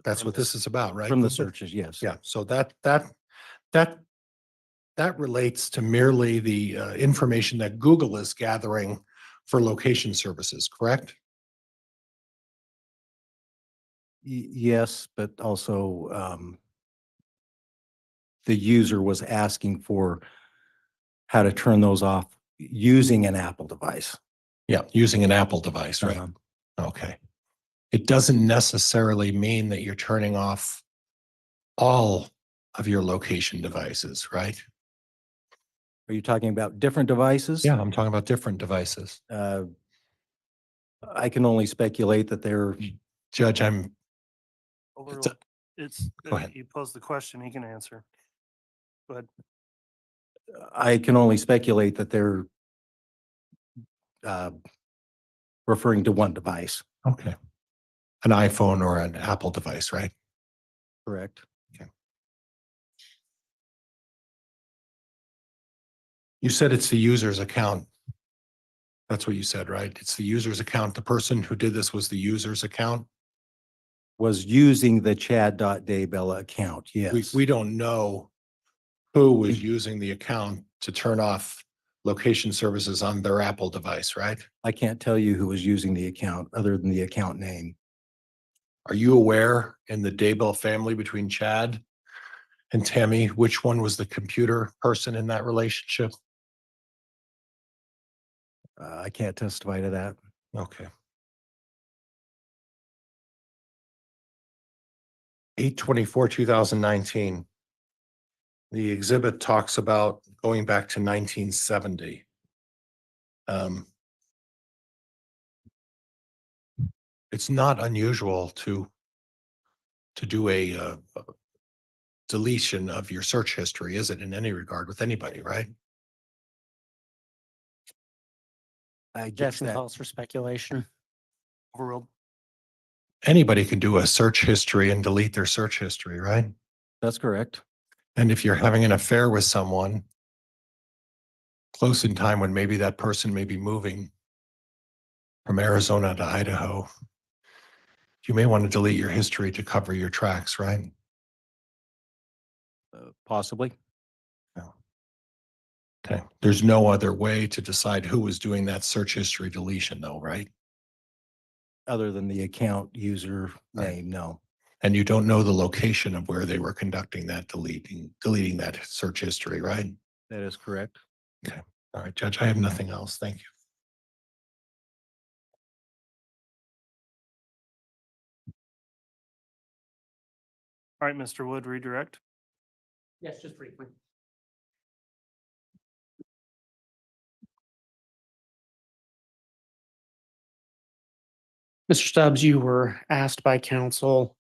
That's what this is about, right? From the Google? searches, yes. Yeah, so that relates to merely the information that Google is gathering for location services, correct? Yes, but also the user was asking for how to turn those off using an Apple device. Yeah, using an Apple device, right? Okay. It doesn't necessarily mean that you're turning off all of your location devices, right? Are you talking about different devices? Yeah, I'm talking about different devices. I can only speculate that they're, Judge, I'm, Overruled. It's, Go ahead. you posed the question, he can answer. Go ahead. I can only speculate that they're referring to one device. okay. An iPhone or an Apple device, right? Correct. You said it's the user's account. That's what you said, right? It's the user's account. The person who did this was the user's account. Was using the Chad.Daybell account, yes. We don't know who was using the account to turn off location services on their Apple device, right? I can't tell you who was using the account other than the account name. Are you aware in the Daybell family between Chad and Tammy, which one was the computer person in that relationship? I can't testify to that. Okay. 8/24/2019. The exhibit talks about going back to 1970. It's not unusual to do a deletion of your search history, is it, in any regard with anybody, right? I guess Objection that, calls for speculation. Overruled. Anybody can do a search history and delete their search history, right? that's correct. And if you're having an affair with someone, close in time when maybe that person may be moving from Arizona to Idaho. You may want to delete your history to cover your tracks, right? Possibly. No. Okay, there's no other way to decide who was doing that search history deletion though, right? Other than the account user Right. name, no. And you don't know the location of where they were conducting that deleting that search history, right? That is correct. Okay, all right, Judge, I have nothing else. Thank you. All right, Mr. Wood, redirect. Yes, just briefly. Mr. Stubbs, you were asked by counsel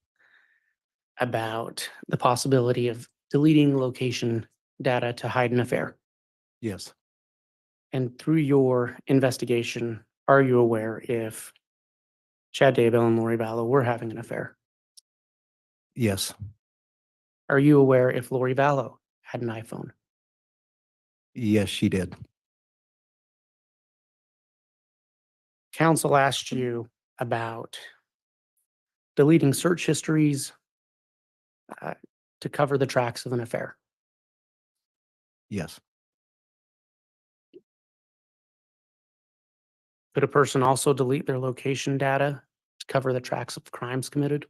about the possibility of deleting location data to hide an affair. Yes. And through your investigation, are you aware if Chad Daybell and Lori Vallow were having an affair? Yes. Are you aware if Lori Vallow had an iPhone? Yes, she did. Counsel asked you about deleting search histories to cover the tracks of an affair. Yes. Could a person also delete their location data to cover the tracks of crimes committed?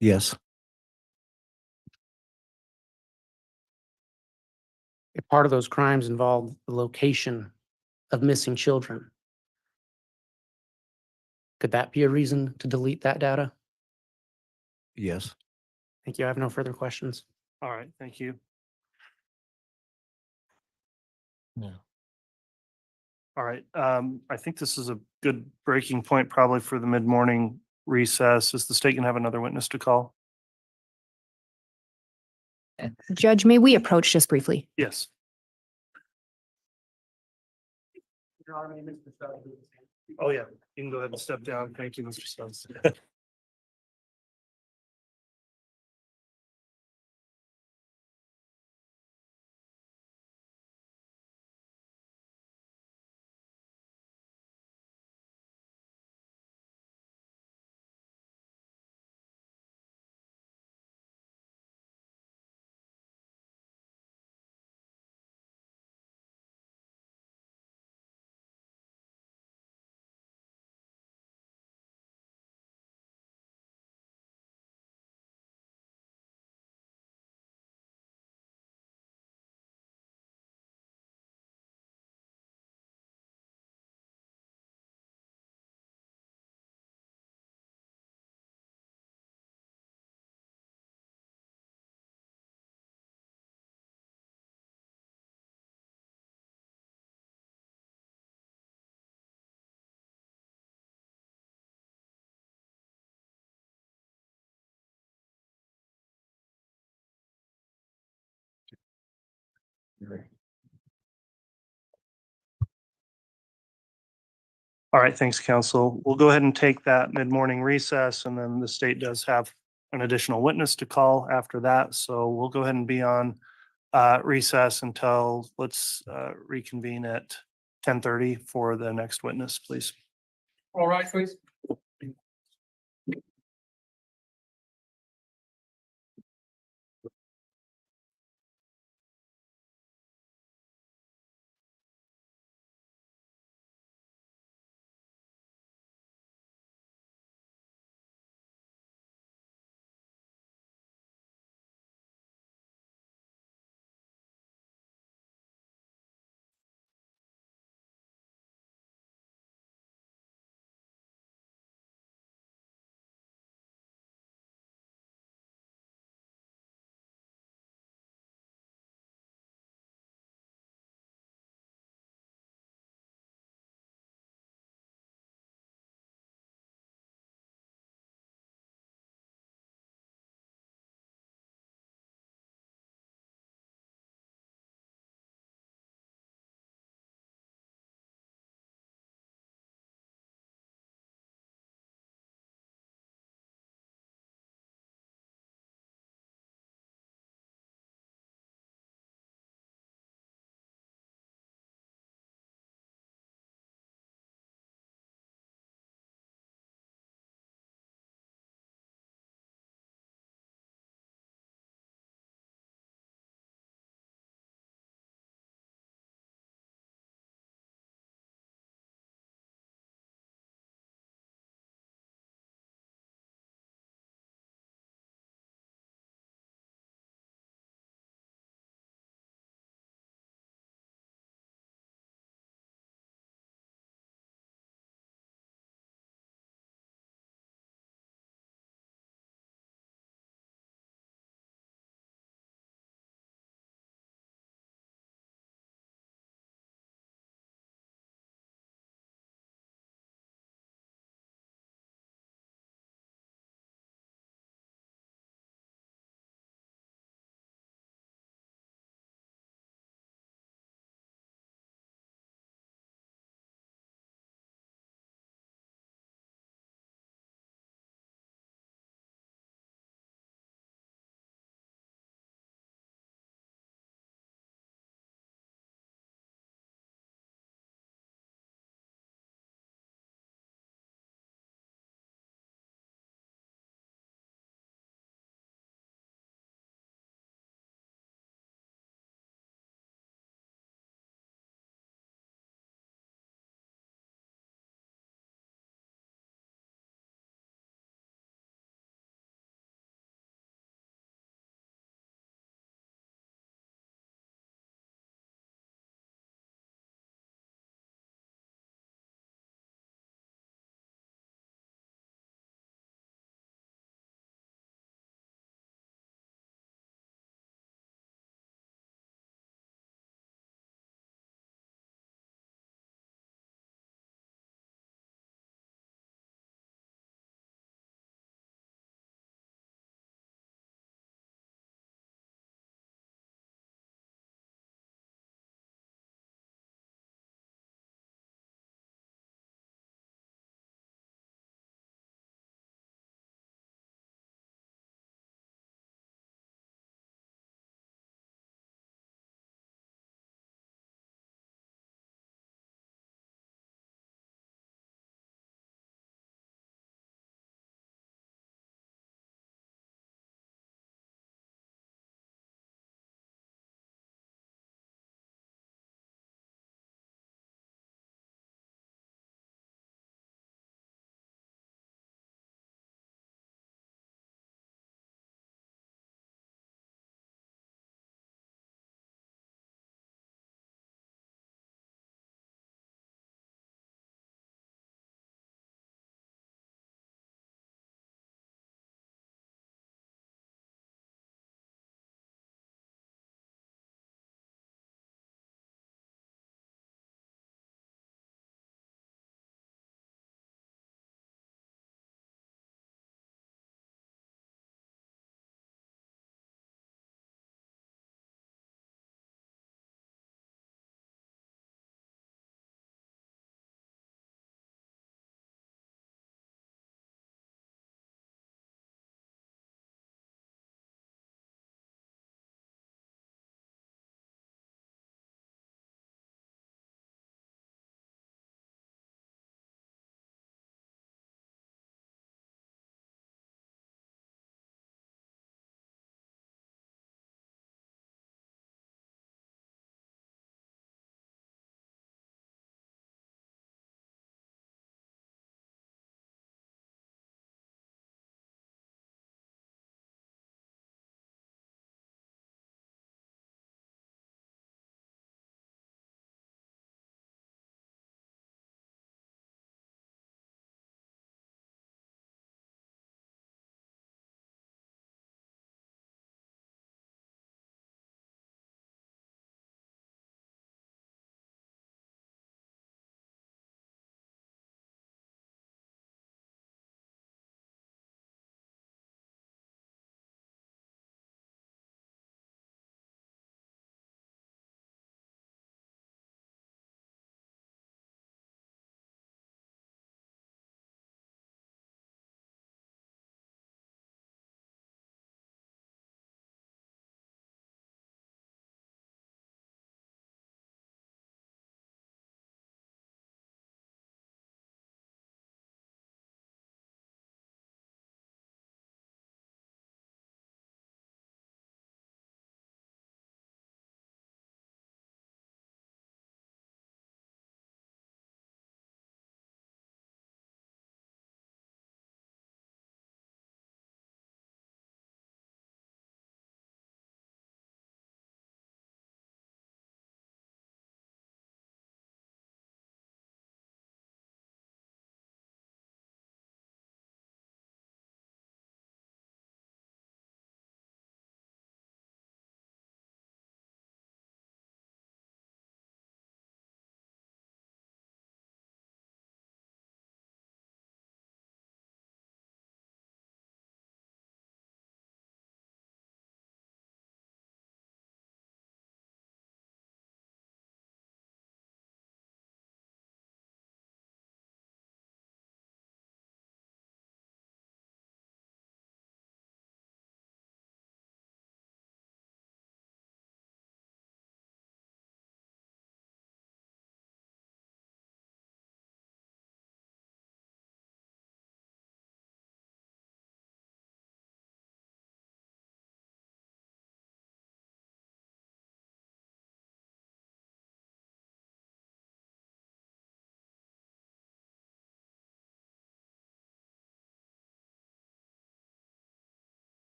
Yes. If part of those crimes involved the location of missing children, could that be a reason to delete that data? Yes. Thank you. I have no further questions. All right, thank you. Yeah. All right, I think this is a good breaking point probably for the mid-morning recess. Is the state gonna have another witness to call? Judge, may we approach just briefly? Yes. Oh, yeah, you can go ahead and step down. Thank you, Mr. Stubbs. All right, thanks, council. We'll go ahead and take that mid-morning recess, and then the state does have an additional witness to call after that. So we'll go ahead and be on recess until, let's reconvene at 10:30 for the next witness, please. All right, please.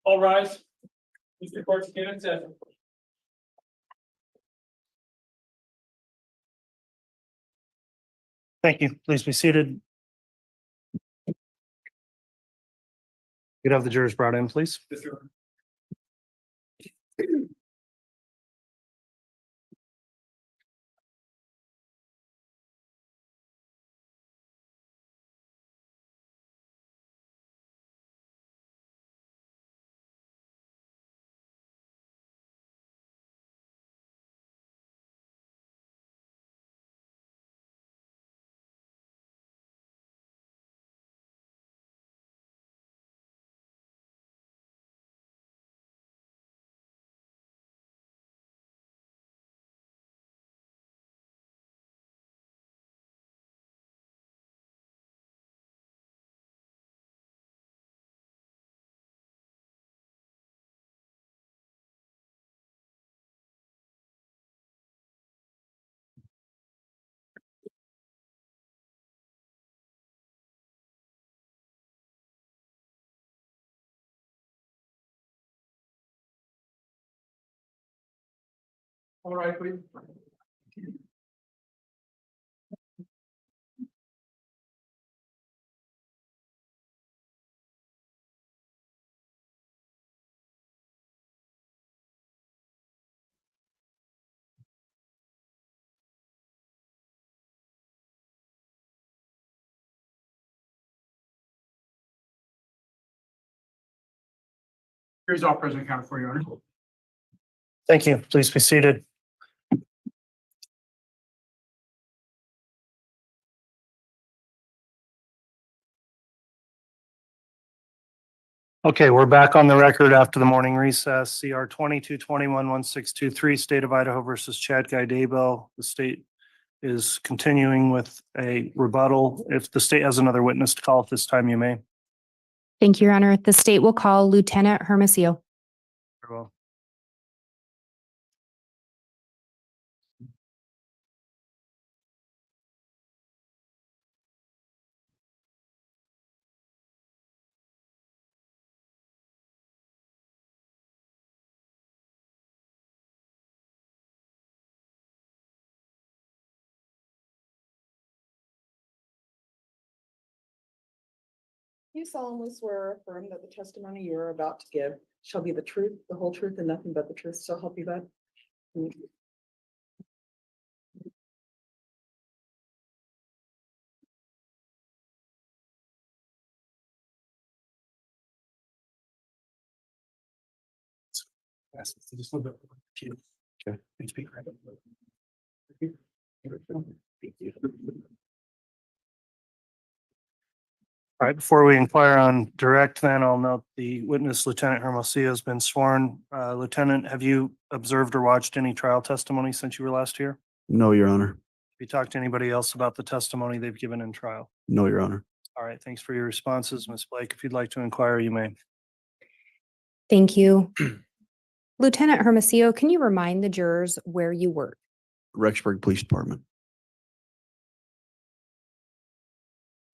All rise. Mr. Court's again in session. Thank you. Please be seated. Could have the jurors brought in, please. All right, please. Here's all present accounted for, Your Honor. Thank you. Please be seated. Okay, we're back on the record after the morning recess. CR 22-21-1623, State of Idaho versus Chad Guy Daybell. The state is continuing with a rebuttal. If the state has another witness to call at this time, you may. Thank you, Your Honor. The state will call Lieutenant Hermosillo. Very well. You solemnly swear or affirm that the testimony you are about to give shall be the truth, the whole truth, and nothing but the truth, so help you God? Just a little bit. Okay. And speak right up. Thank you. All right, before we inquire on direct, then I'll note the witness, Lieutenant Hermosillo, has been sworn. Lieutenant, have you observed or watched any trial testimony since you were last here? No, Your Honor. Have you talked to anybody else about the testimony they've given in trial? No, Your Honor. All right, thanks for your responses. Ms. Blake, if you'd like to inquire, you may. Thank you. Lieutenant Hermosillo, can you remind the jurors where you work? Rexburg Police Department.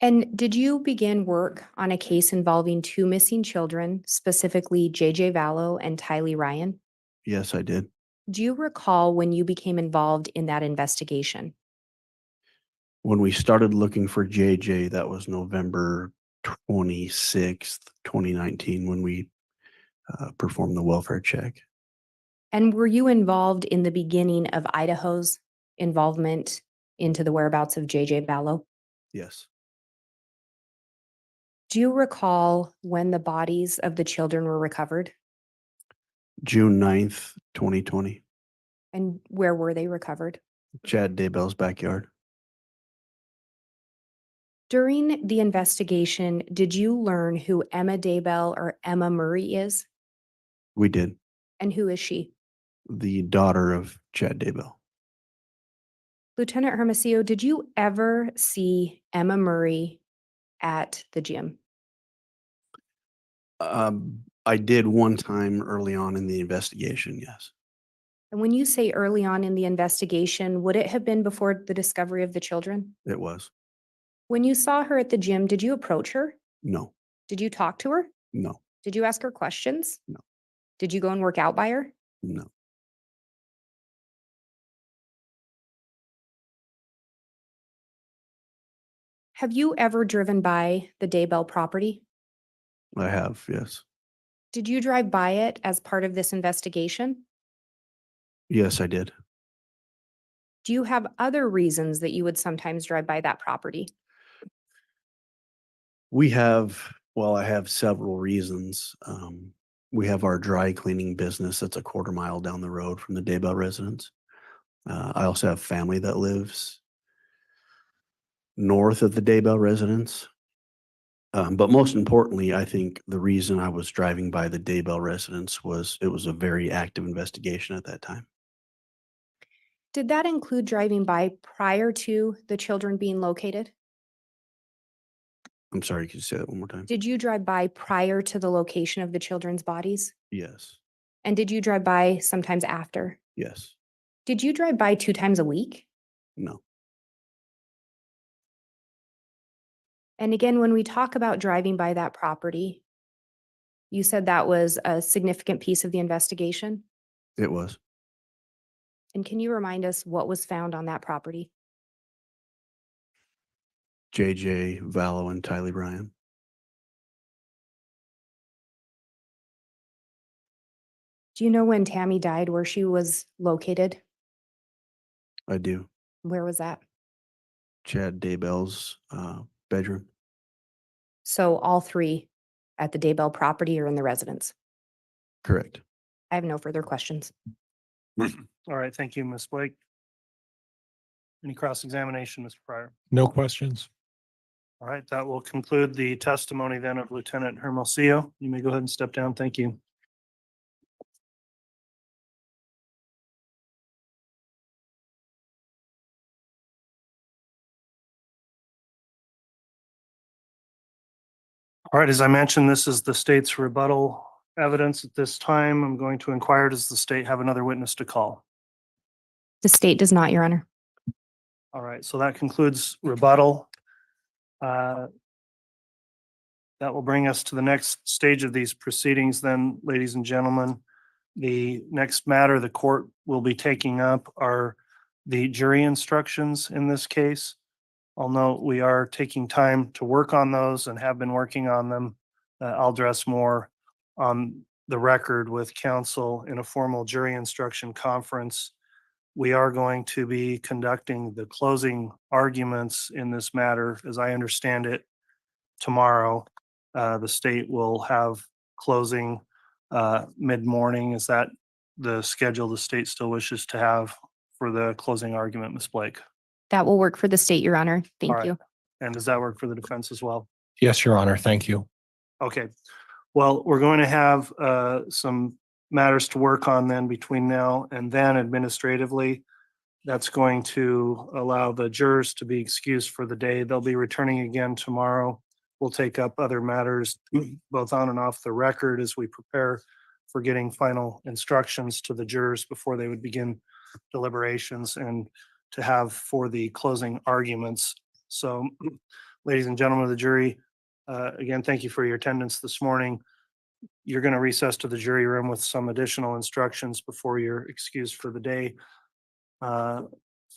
And did you begin work on a case involving two missing children, specifically JJ Vallow and Tylee Ryan? Yes, I did. Do you recall when you became involved in that investigation? When we started looking for JJ, that was November 26th, 2019, when we performed the welfare check. And were you involved in the beginning of Idaho's involvement into the whereabouts of JJ Vallow? Yes. Do you recall when the bodies of the children were recovered? June 9th, 2020. And where were they recovered? Chad Daybell's backyard. During the investigation, did you learn who Emma Daybell or Emma Murray is? We did. And who is she? The daughter of Chad Daybell. Lieutenant Hermosillo, did you ever see Emma Murray at the gym? I did one time early on in the investigation, yes. And when you say early on in the investigation, would it have been before the discovery of the children? It was. When you saw her at the gym, did you approach her? No, Did you talk to her? no. Did you ask her questions? No. Did you go and work out by her? No. Have you ever driven by the Daybell property? I have, yes. Did you drive by it as part of this investigation? Yes, I did. Do you have other reasons that you would sometimes drive by that property? I have several reasons. We have our dry cleaning business that's a quarter mile down the road from the Daybell residence. I also have family that lives north of the Daybell residence. But most importantly, I think the reason I was driving by the Daybell residence was it was a very active investigation at that time. Did that include driving by prior to the children being located? I'm sorry, could you say that one more time? Did you drive by prior to the location of the children's bodies? Yes, And did you drive by sometimes after? yes, Did you drive by 2 times a week? no, And again, when we talk about driving by that property, you said that was a significant piece of the investigation. it was. And can you remind us what was found on that property? JJ, Vallow, and Tylee Ryan. Do you know when Tammy died, where she was located? I do. Where was that? Chad Daybell's bedroom. So all 3 at the Daybell property or in the residence? Correct. I have no further questions. All right, thank you, Ms. Blake. Any cross-examination, Mr. Pryor? No questions. All right, that will conclude the testimony then of Lieutenant Hermosillo. You may go ahead and step down. Thank you. All right, as I mentioned, this is the state's rebuttal evidence at this time. I'm going to inquire, does the state have another witness to call? The state does not, Your Honor. All right, so that concludes rebuttal. That will bring us to the next stage of these proceedings then, ladies and gentlemen. The next matter the court will be taking up are the jury instructions in this case. I'll note we are taking time to work on those and have been working on them. I'll address more on the record with counsel in a formal jury instruction conference. We are going to be conducting the closing arguments in this matter, as I understand it, tomorrow. The state will have closing mid-morning. Is that the schedule the state still wishes to have for the closing argument, Ms. Blake? That will work for the state, Your Honor. All Thank right. you. And does that work for the defense as well? Yes, Your Honor. Thank you. Okay. Well, we're going to have some matters to work on then between now and then administratively. That's going to allow the jurors to be excused for the day. They'll be returning again tomorrow. We'll take up other matters both on and off the record as we prepare for getting final instructions to the jurors before they would begin deliberations and to have for the closing arguments. So, ladies and gentlemen of the jury, again, thank you for your attendance this morning. You're going to recess to the jury room with some additional instructions before you're excused for the day.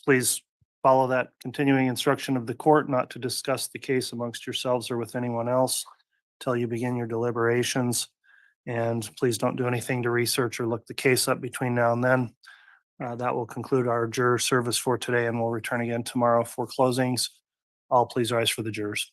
Please follow that continuing instruction of the court not to discuss the case amongst yourselves or with anyone else until you begin your deliberations. And please don't do anything to research or look the case up between now and then. That will conclude our juror service for today, and we'll return again tomorrow for closings. All please rise for the jurors.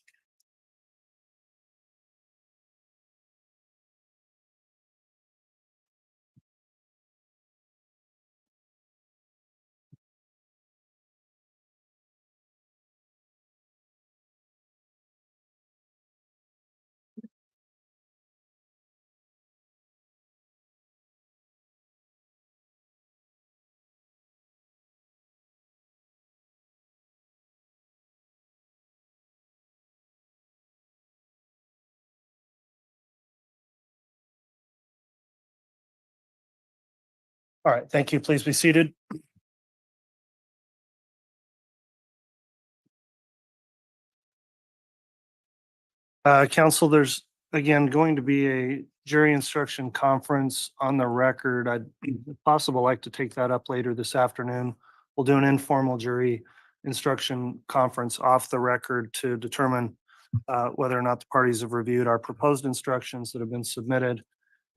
All right, thank you. Please be seated. Council, there's again, going to be a jury instruction conference on the record. I'd if possible like to take that up later this afternoon. We'll do an informal jury instruction conference off the record to determine whether or not the parties have reviewed our proposed instructions that have been submitted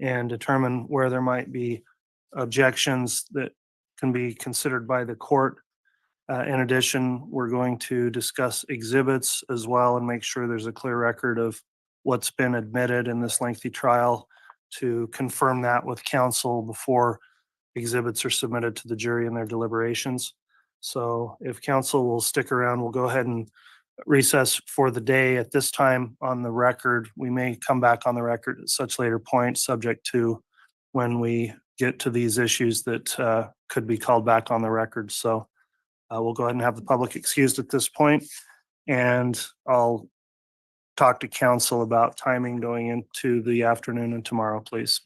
and determine where there might be objections that can be considered by the court. In addition, we're going to discuss exhibits as well and make sure there's a clear record of what's been admitted in this lengthy trial to confirm that with counsel before exhibits are submitted to the jury in their deliberations. So if counsel will stick around, we'll go ahead and recess for the day. At this time on the record, we may come back on the record at such later point, subject to when we get to these issues that could be called back on the record. So we'll go ahead and have the public excused at this point, and I'll talk to council about timing going into the afternoon and tomorrow, please.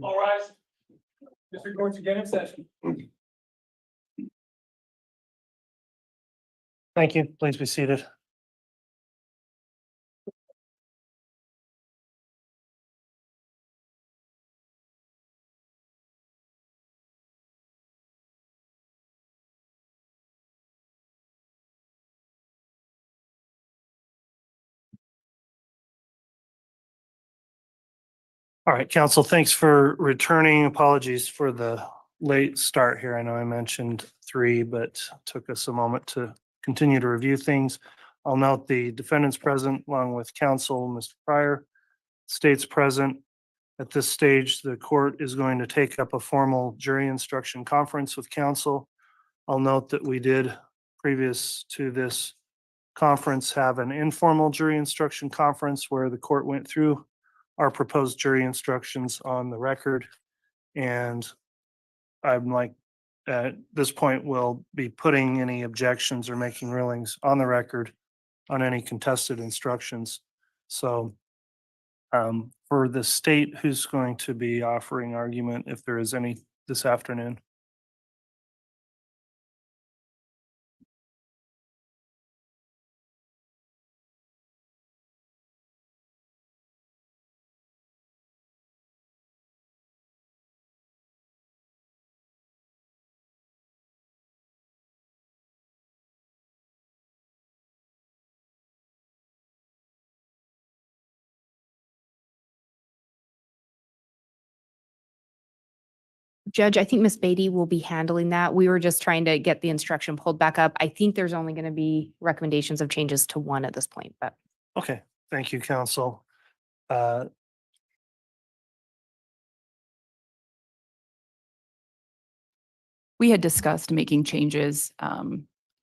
All rise. District Court's again in session. Thank you. Please be seated. All right, council, thanks for returning. Apologies for the late start here. I know I mentioned 3, but took us a moment to continue to review things. I'll note the defendants present along with counsel, Mr. Pryor, states present. At this stage, the court is going to take up a formal jury instruction conference with counsel. I'll note that we did, previous to this conference, have an informal jury instruction conference where the court went through our proposed jury instructions on the record. And I'm like, at this point, we'll be putting any objections or making rulings on the record on any contested instructions. So for the state, who's going to be offering argument, if there is any, this afternoon? Judge, I think Miss Beatty will be handling that. We were just trying to get the instruction pulled back up. I think there's only going to be recommendations of changes to 1 at this point, but. Okay, thank you, counsel. We had discussed making changes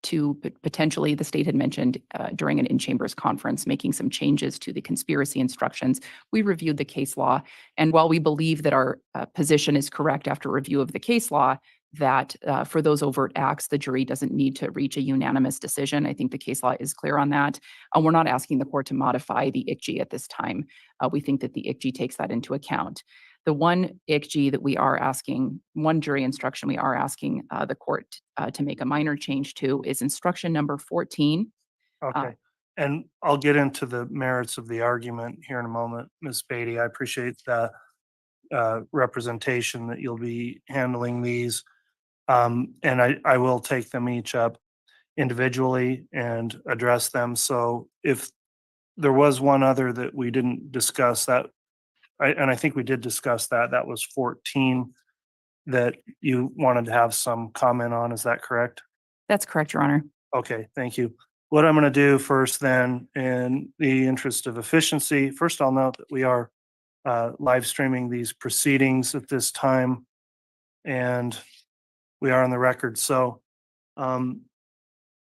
to potentially, the state had mentioned during an in-chambers conference, making some changes to the conspiracy instructions. We reviewed the case law, and while we believe that our position is correct after review of the case law, that for those overt acts, the jury doesn't need to reach a unanimous decision. I think the case law is clear on that. We're not asking the court to modify the ICG at this time. We think that the ICG takes that into account. The one ICG that we are asking, one jury instruction we are asking the court to make a minor change to is instruction number 14. Okay, and I'll get into the merits of the argument here in a moment, Ms. Beatty. I appreciate the representation that you'll be handling these. And I will take them each up individually and address them. So if there was one other that we didn't discuss, that and I think we did discuss that, that was 14 that you wanted to have some comment on. Is that correct? That's correct, Your Honor. Okay, thank you. What I'm going to do first then, in the interest of efficiency, first I'll note that we are live streaming these proceedings at this time, and we are on the record. So I'll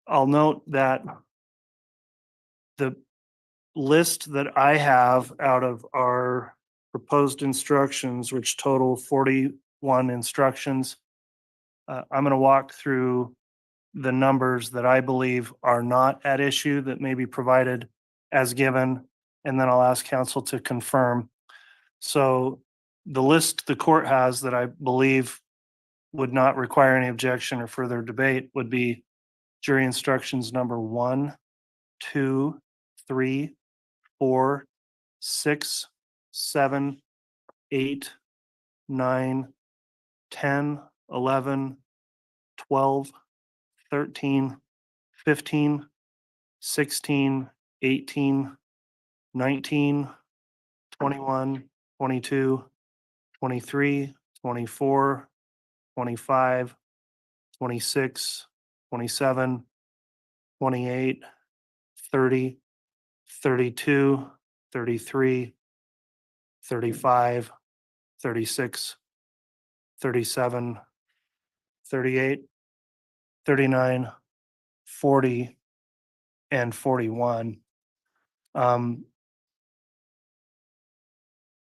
note that the list that I have out of our proposed instructions, which total 41 instructions, I'm going to walk through the numbers that I believe are not at issue that may be provided as given, and then I'll ask counsel to confirm. So the list the court has that I believe would not require any objection or further debate would be jury instructions number 1, 2, 3, 4, 6, 7, 8, 9, 10, 11, 12, 13, 15, 16, 18, 19, 21, 22, 23, 24, 25, 26, 27, 28, 30, 32, 33, 35, 36, 37, 38, 39, 40, and 41.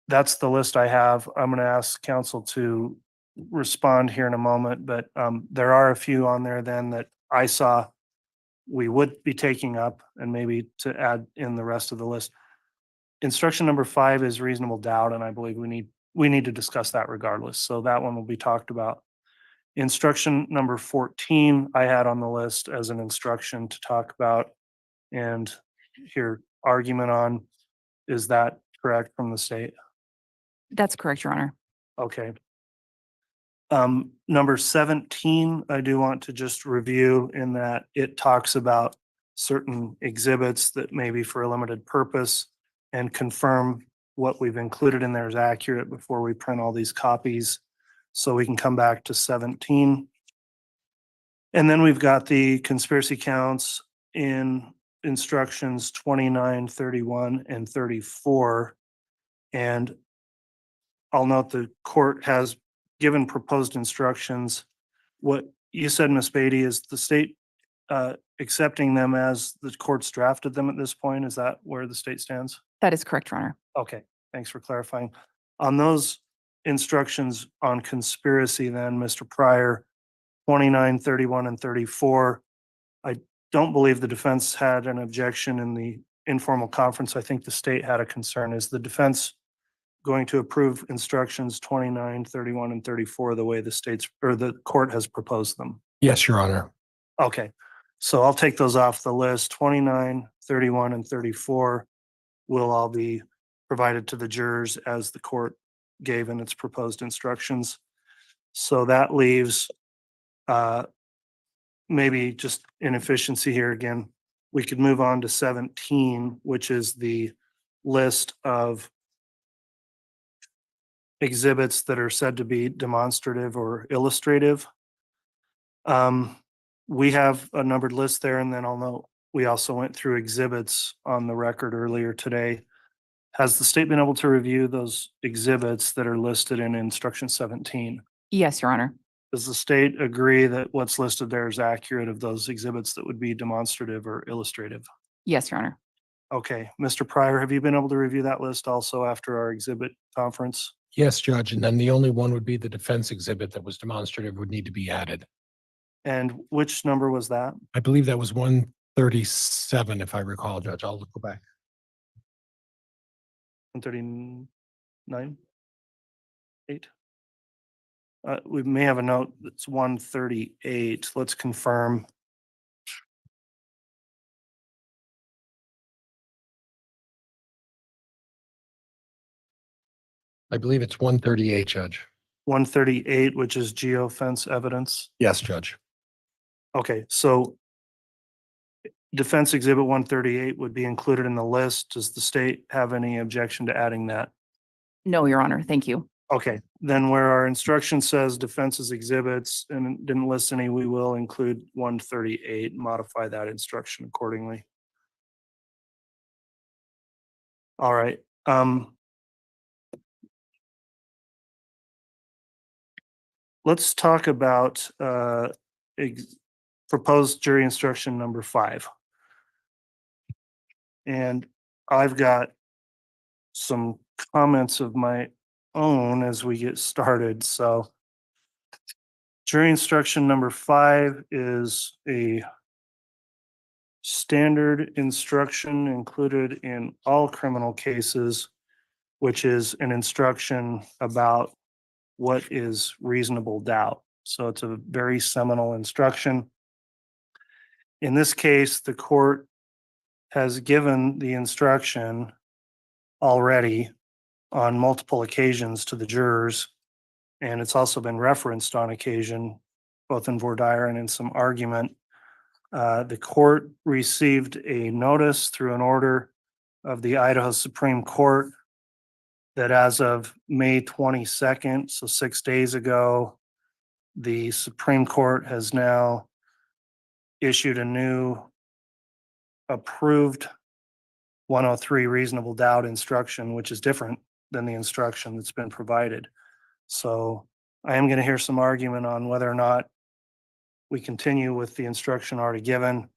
That's the list I have. I'm going to ask counsel to respond here in a moment, but there are a few on there then that I saw we would be taking up and maybe to add in the rest of the list. Instruction number 5 is reasonable doubt, and I believe we need we need to discuss that regardless. So that one will be talked about. Instruction number 14, I had on the list as an instruction to talk about and hear argument on. Is that correct from the state? That's correct, Your Honor. Okay. Number 17, I do want to just review in that it talks about certain exhibits that may be for a limited purpose and confirm what we've included in there is accurate before we print all these copies. So we can come back to 17. And then we've got the conspiracy counts in instructions 29, 31, and 34. And I'll note the court has given proposed instructions. What you said, Ms. Beatty, is the state accepting them as the court's drafted them at this point? Is that where the state stands? That is correct, Your Honor. Okay, thanks for clarifying. On those instructions on conspiracy then, Mr. Pryor, 29, 31, and 34, I don't believe the defense had an objection in the informal conference. I think the state had a concern. Is the defense going to approve instructions 29, 31, and 34 the way the state's or the court has proposed them? Yes, Your Honor. Okay, so I'll take those off the list. 29, 31, and 34 will all be provided to the jurors as the court gave in its proposed instructions. So that leaves maybe just inefficiency here again. We could move on to 17, which is the list of exhibits that are said to be demonstrative or illustrative. We have a numbered list there, and then I'll note we also went through exhibits on the record earlier today. Has the state been able to review those exhibits that are listed in instruction 17? Yes, Your Honor. Does the state agree that what's listed there is accurate of those exhibits that would be demonstrative or illustrative? Yes, Your Honor. Okay, Mr. Pryor, have you been able to review that list also after our exhibit conference? Yes, Judge. And then the only one would be the defense exhibit that was demonstrative would need to be added. And which number was that? I believe that was 137, if I recall, Judge. I'll go back. 139? 8? We may have a note that's 138. Let's confirm. I believe it's 138, Judge. 138, which is geofence evidence. Yes, Judge. Okay, so defense exhibit 138 would be included in the list. Does the state have any objection to adding that? No, Your Honor. Thank you. Okay, then where our instruction says defense's exhibits and didn't list any, we will include 138, modify that instruction accordingly. All right. Let's talk about proposed jury instruction number 5. And I've got some comments of my own as we get started. So jury instruction number 5 is a standard instruction included in all criminal cases, which is an instruction about what is reasonable doubt. So it's a very seminal instruction. In this case, the court has given the instruction already on multiple occasions to the jurors, and it's also been referenced on occasion, both in voir dire and in some argument. The court received a notice through an order of the Idaho Supreme Court that as of May 22nd, so 6 days ago, the Supreme Court has now issued a new approved 103 reasonable doubt instruction, which is different than the instruction that's been provided. So I am going to hear some argument on whether or not we continue with the instruction already given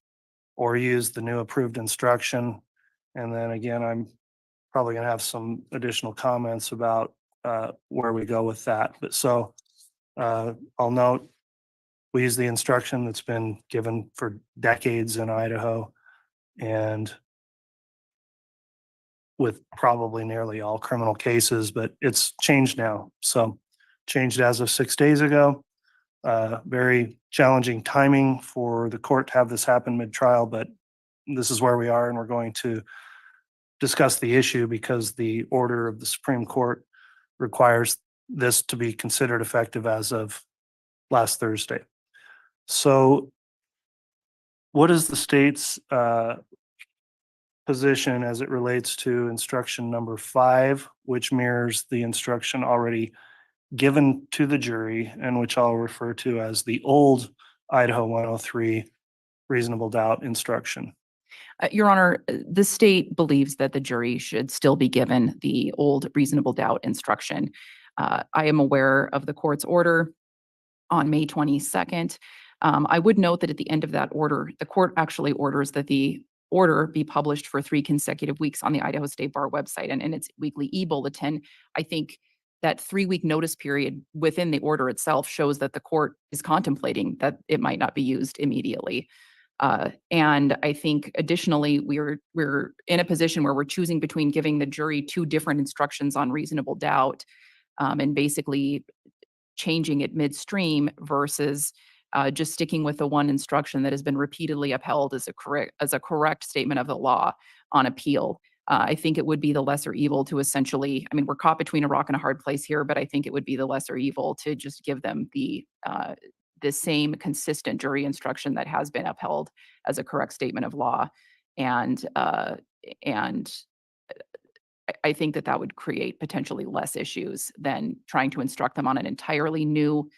or use the new approved instruction. And then again, I'm probably going to have some additional comments about where we go with that. But so I'll note we use the instruction that's been given for decades in Idaho, and with probably nearly all criminal cases, but it's changed now. So changed as of 6 days ago. Very challenging timing for the court to have this happen mid-trial, but this is where we are, and we're going to discuss the issue because the order of the Supreme Court requires this to be considered effective as of last Thursday. So what is the state's position as it relates to instruction number 5, which mirrors the instruction already given to the jury and which I'll refer to as the old Idaho 103 reasonable doubt instruction? Your Honor, the state believes that the jury should still be given the old reasonable doubt instruction. I am aware of the court's order on May 22nd. I would note that at the end of that order, the court actually orders that the order be published for 3 consecutive weeks on the Idaho State Bar website and in its weekly e-bulletin. I think that 3-week notice period within the order itself shows that the court is contemplating that it might not be used immediately. And I think additionally, we're in a position where we're choosing between giving the jury 2 different instructions on reasonable doubt, and basically changing it midstream versus just sticking with the one instruction that has been repeatedly upheld as a correct statement of the law on appeal. I think it would be the lesser evil to essentially, I mean, we're caught between a rock and a hard place here, but I think it would be the lesser evil to just give them the same consistent jury instruction that has been upheld as a correct statement of law. And I think that that would create potentially less issues than trying to instruct them on an entirely new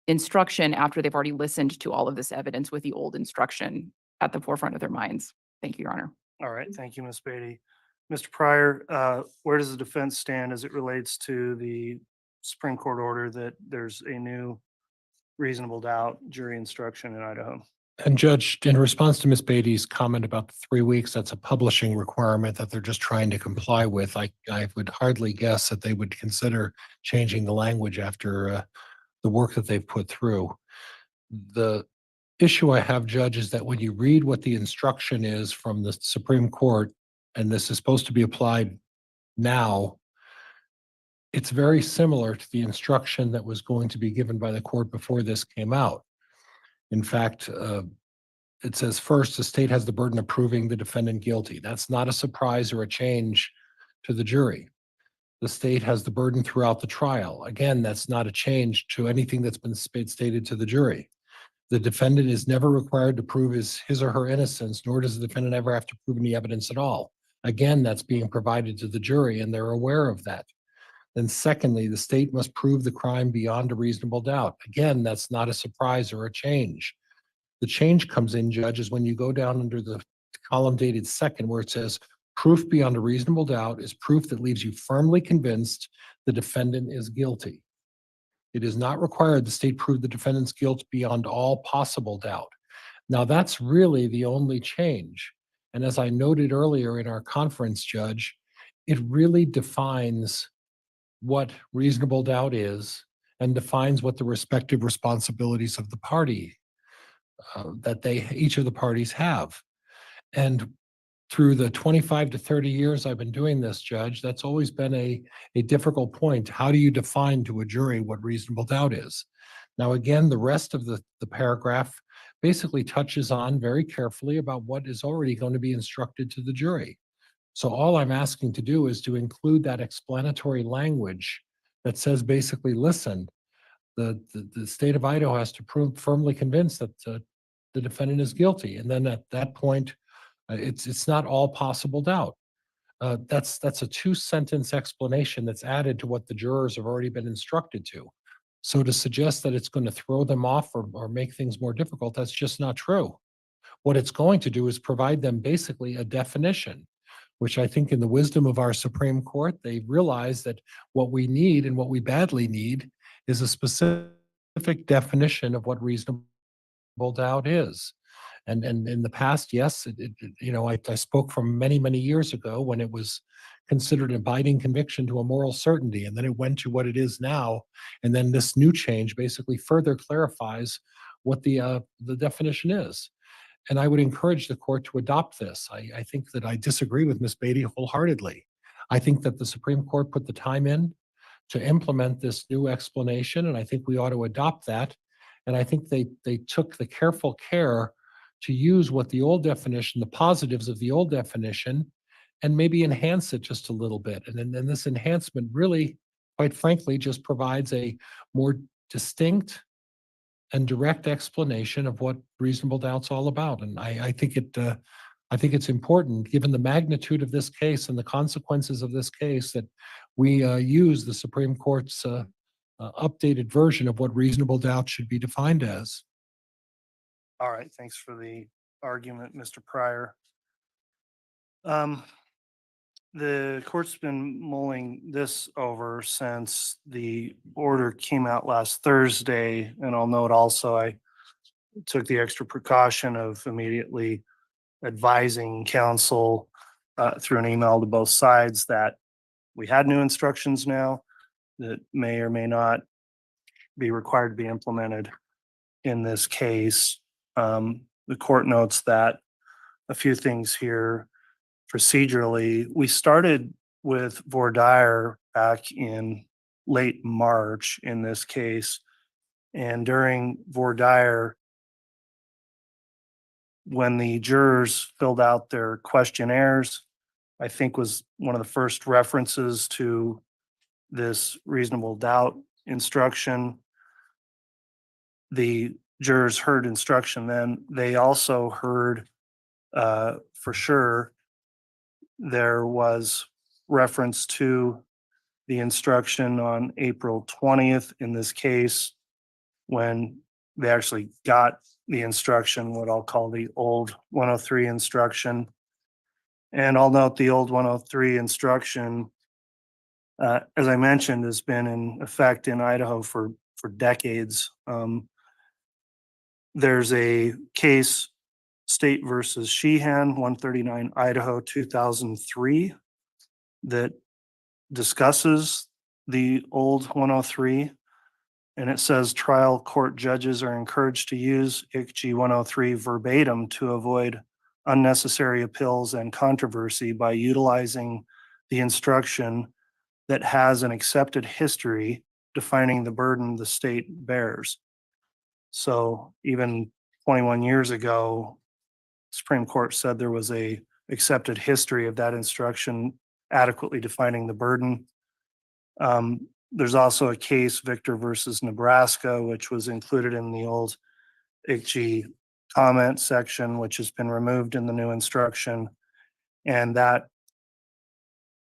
instruction after they've already listened to all of this evidence with the old instruction at the forefront of their minds. Thank you, Your Honor. All right, thank you, Ms. Beatty. Mr. Pryor, where does the defense stand as it relates to the Supreme Court order that there's a new reasonable doubt jury instruction in Idaho? And Judge, in response to Ms. Beatty's comment about the 3 weeks, that's a publishing requirement that they're just trying to comply with. I would hardly guess that they would consider changing the language after the work that they've put through. The issue I have, Judge, is that when you read what the instruction is from the Supreme Court, and this is supposed to be applied now, it's very similar to the instruction that was going to be given by the court before this came out. In fact, it says first, the state has the burden of proving the defendant guilty. That's not a surprise or a change to the jury. The state has the burden throughout the trial. Again, that's not a change to anything that's been stated to the jury. The defendant is never required to prove his or her innocence, nor does the defendant ever have to prove any evidence at all. Again, that's being provided to the jury, and they're aware of that. Then secondly, the state must prove the crime beyond a reasonable doubt. Again, that's not a surprise or a change. The change comes in, Judge, is when you go down under the column dated second, where it says proof beyond a reasonable doubt is proof that leaves you firmly convinced the defendant is guilty. It is not required the state prove the defendant's guilt beyond all possible doubt. Now, that's really the only change. And as I noted earlier in our conference, Judge, it really defines what reasonable doubt is and defines what the respective responsibilities of the party that each of the parties have. And through the 25 to 30 years I've been doing this, Judge, that's always been a difficult point. How do you define to a jury what reasonable doubt is? Now, again, the rest of the paragraph basically touches on very carefully about what is already going to be instructed to the jury. So all I'm asking to do is to include that explanatory language that says basically, listen, the state of Idaho has to prove firmly convinced that the defendant is guilty. And then at that point, it's not all possible doubt. That's a 2-sentence explanation that's added to what the jurors have already been instructed to. So to suggest that it's going to throw them off or make things more difficult, that's just not true. What it's going to do is provide them basically a definition, which I think in the wisdom of our Supreme Court, they realize that what we need and what we badly need is a specific definition of what reasonable doubt is. And in the past, yes, I spoke from many, many years ago when it was considered a binding conviction to a moral certainty, and then it went to what it is now. And then this new change basically further clarifies what the definition is. And I would encourage the court to adopt this. I think that I disagree with Ms. Beatty wholeheartedly. I think that the Supreme Court put the time in to implement this new explanation, and I think we ought to adopt that. And I think they took the careful care to use what the old definition, the positives of the old definition, and maybe enhance it just a little bit. And then this enhancement really, quite frankly, just provides a more distinct and direct explanation of what reasonable doubt's all about. And I think it's important, given the magnitude of this case and the consequences of this case, that we use the Supreme Court's updated version of what reasonable doubt should be defined as. All right, thanks for the argument, Mr. Pryor. The court's been mulling this over since the order came out last Thursday, and I'll note also I took the extra precaution of immediately advising counsel through an email to both sides that we had new instructions now that may or may not be required to be implemented in this case. The court notes that a few things here procedurally. We started with voir dire back in late March in this case. And during voir dire, when the jurors filled out their questionnaires, I think was one of the first references to this reasonable doubt instruction. The jurors heard instruction then. They also heard for sure there was reference to the instruction on April 20th in this case when they actually got the instruction, what I'll call the old 103 instruction. And I'll note the old 103 instruction, as I mentioned, has been in effect in Idaho for decades. There's a case, State versus Sheehan, 139 Idaho 2003, that discusses the old 103. And it says trial court judges are encouraged to use ICG 103 verbatim to avoid unnecessary appeals and controversy by utilizing the instruction that has an accepted history defining the burden the state bears. So even 21 years ago, Supreme Court said there was a accepted history of that instruction adequately defining the burden. There's also a case, Victor versus Nebraska, which was included in the old ICG comment section, which has been removed in the new instruction. And that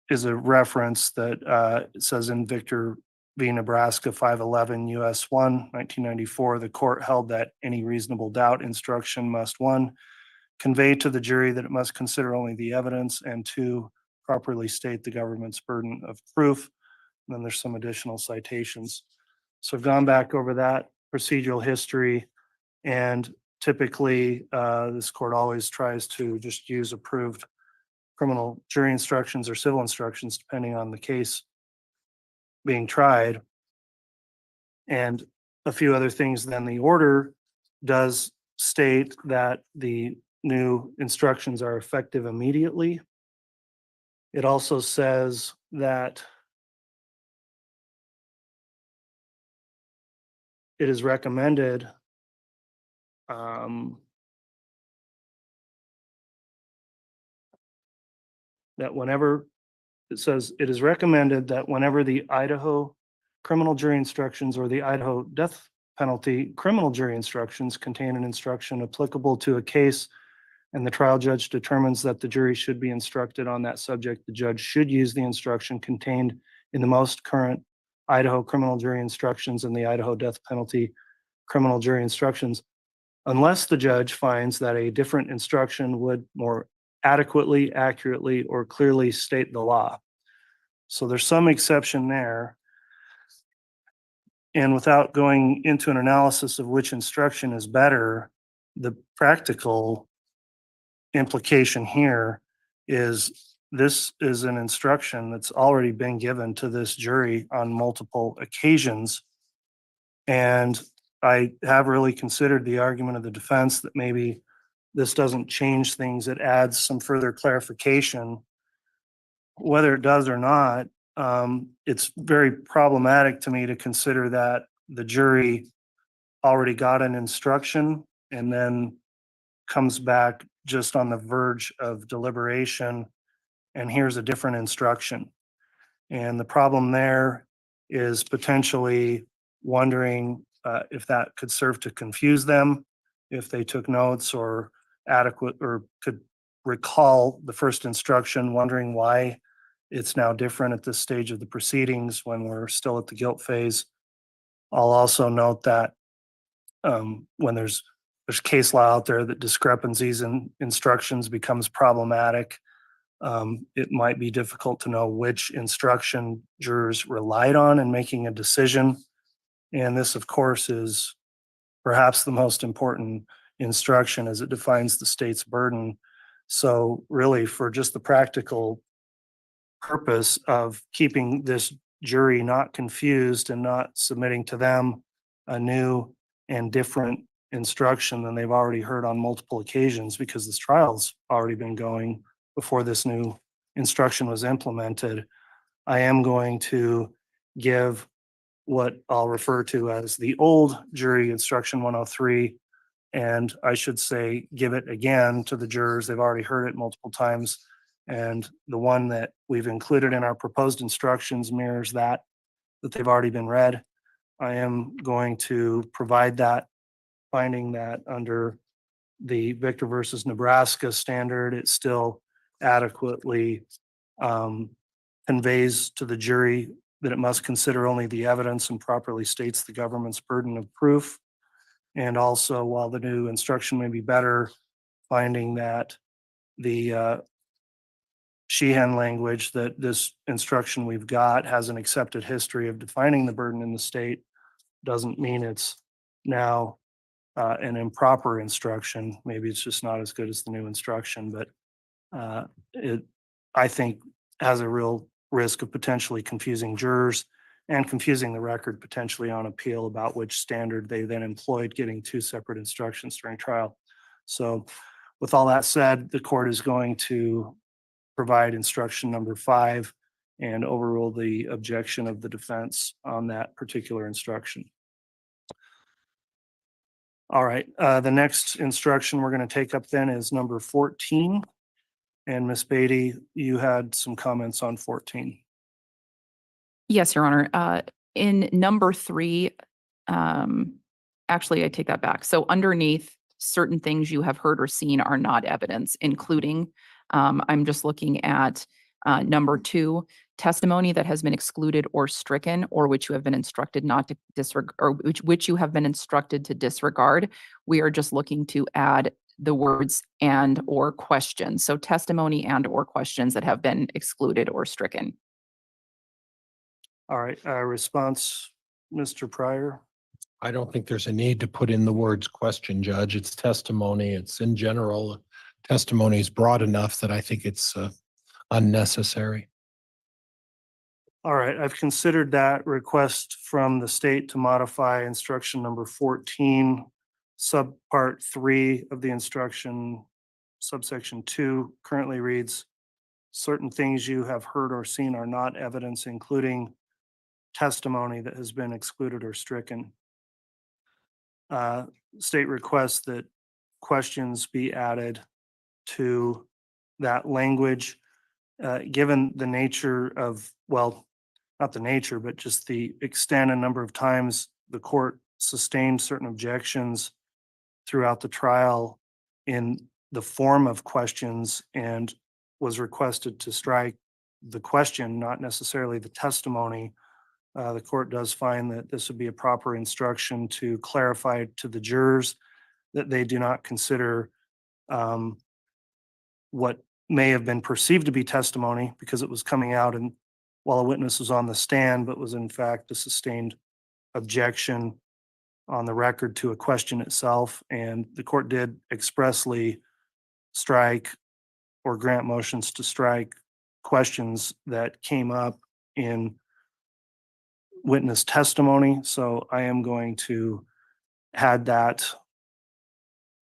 is a reference that it says in Victor v. Nebraska 511 US 1, 1994, the court held that any reasonable doubt instruction must, 1, convey to the jury that it must consider only the evidence, and 2, properly state the government's burden of proof. And then there's some additional citations. So I've gone back over that procedural history, and typically this court always tries to just use approved criminal jury instructions or civil instructions, depending on the case being tried. And a few other things. Then the order does state that the new instructions are effective immediately. It also says that it is recommended that whenever it says it is recommended that whenever the Idaho criminal jury instructions or the Idaho death penalty criminal jury instructions contain an instruction applicable to a case and the trial judge determines that the jury should be instructed on that subject, the judge should use the instruction contained in the most current Idaho criminal jury instructions and the Idaho death penalty criminal jury instructions, unless the judge finds that a different instruction would more adequately, accurately, or clearly state the law. So there's some exception there. And without going into an analysis of which instruction is better, the practical implication here is this is an instruction that's already been given to this jury on multiple occasions. And I have really considered the argument of the defense that maybe this doesn't change things. It adds some further clarification. Whether it does or not, it's very problematic to me to consider that the jury already got an instruction and then comes back just on the verge of deliberation, and here's a different instruction. And the problem there is potentially wondering if that could serve to confuse them, if they took notes or adequate or could recall the first instruction, wondering why it's now different at this stage of the proceedings when we're still at the guilt phase. I'll also note that when there's case law out there that discrepancies in instructions becomes problematic. It might be difficult to know which instruction jurors relied on in making a decision. And this, of course, is perhaps the most important instruction as it defines the state's burden. So really, for just the practical purpose of keeping this jury not confused and not submitting to them a new and different instruction than they've already heard on multiple occasions, because this trial's already been going before this new instruction was implemented, I am going to give what I'll refer to as the old jury instruction 103. And I should say, give it again to the jurors. They've already heard it multiple times. And the one that we've included in our proposed instructions mirrors that they've already been read. I am going to provide that, finding that under the Victor versus Nebraska standard, it still adequately conveys to the jury that it must consider only the evidence and properly states the government's burden of proof. And also, while the new instruction may be better, finding that the Sheehan language that this instruction we've got has an accepted history of defining the burden in the state doesn't mean it's now an improper instruction. Maybe it's just not as good as the new instruction, but it, I think, has a real risk of potentially confusing jurors and confusing the record potentially on appeal about which standard they then employed, getting two separate instructions during trial. So with all that said, the court is going to provide instruction number 5 and overrule the objection of the defense on that particular instruction. All right, the next instruction we're going to take up then is number 14. And Ms. Beatty, you had some comments on 14. Yes, Your Honor. In number 3, actually, I take that back. So underneath, certain things you have heard or seen are not evidence, including, I'm just looking at number 2, testimony that has been excluded or stricken, or which you have been instructed not to disregard, or which you have been instructed to disregard. We are just looking to add the words and or questions. So testimony and or questions that have been excluded or stricken. All right, response, Mr. Pryor. I don't think there's a need to put in the words question, Judge. It's testimony. It's in general. Testimony is broad enough that I think it's unnecessary. All right, I've considered that request from the state to modify instruction number 14, subpart 3 of the instruction, subsection 2 currently reads, certain things you have heard or seen are not evidence, including testimony that has been excluded or stricken. State requests that questions be added to that language, given the nature of, well, not the nature, but just the extent and number of times the court sustained certain objections throughout the trial in the form of questions and was requested to strike the question, not necessarily the testimony. The court does find that this would be a proper instruction to clarify to the jurors that they do not consider what may have been perceived to be testimony because it was coming out and while a witness was on the stand, but was in fact a sustained objection on the record to a question itself. And the court did expressly strike or grant motions to strike questions that came up in witness testimony. So I am going to add that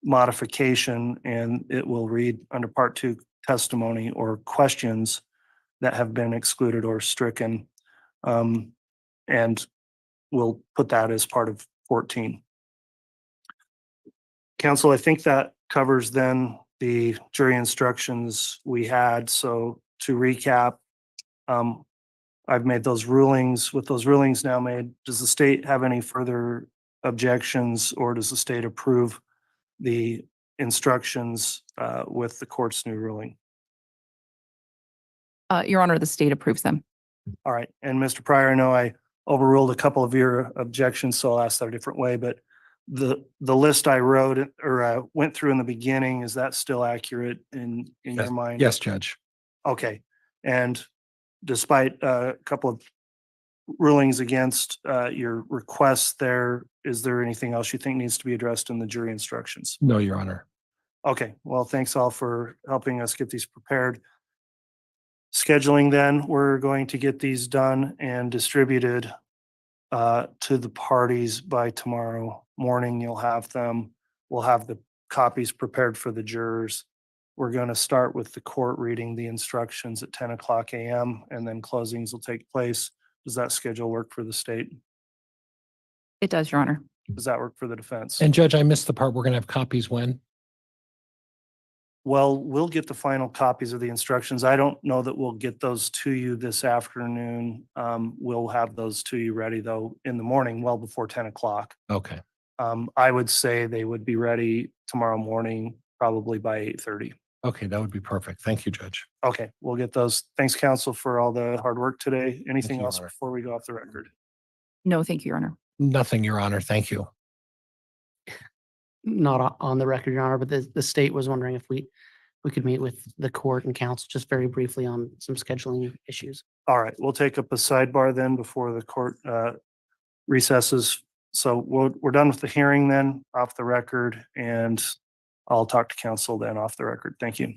modification, and it will read under part 2 testimony or questions that have been excluded or stricken. And we'll put that as part of 14. Council, I think that covers then the jury instructions we had. So to recap, I've made those rulings. With those rulings now made, does the state have any further objections, or does the state approve the instructions with the court's new ruling? Your Honor, the state approves them. All right. And Mr. Pryor, I know I overruled a couple of your objections, so I'll ask that a different way, but the list I wrote or went through in the beginning, is that still accurate in your mind? Yes, Judge. Okay. And despite a couple of rulings against your requests there, is there anything else you think needs to be addressed in the jury instructions? No, Your Honor. Okay. Well, thanks all for helping us get these prepared. Scheduling then, we're going to get these done and distributed to the parties by tomorrow morning. You'll have them. We'll have the copies prepared for the jurors. We're going to start with the court reading the instructions at 10 o'clock a.m. and then closings will take place. Does that schedule work for the state? It does, Your Honor. Does that work for the defense? And Judge, I missed the part. We're going to have copies when? Well, we'll get the final copies of the instructions. I don't know that we'll get those to you this afternoon. We'll have those to you ready though in the morning, well before 10 o'clock. Okay. I would say they would be ready tomorrow morning, probably by 8:30. Okay, that would be perfect. Thank you, Judge. Okay, we'll get those. Thanks, counsel, for all the hard work today. Anything you, else Honor. before we go off the record? No, thank you, Your Honor. Nothing, Your Honor. Thank you. Not on the record, Your Honor, but the state was wondering if we could meet with the court and council just very briefly on some scheduling issues. All right, we'll take up a sidebar then before the court recesses. So we're done with the hearing then, off the record, and I'll talk to counsel then off the record. Thank you.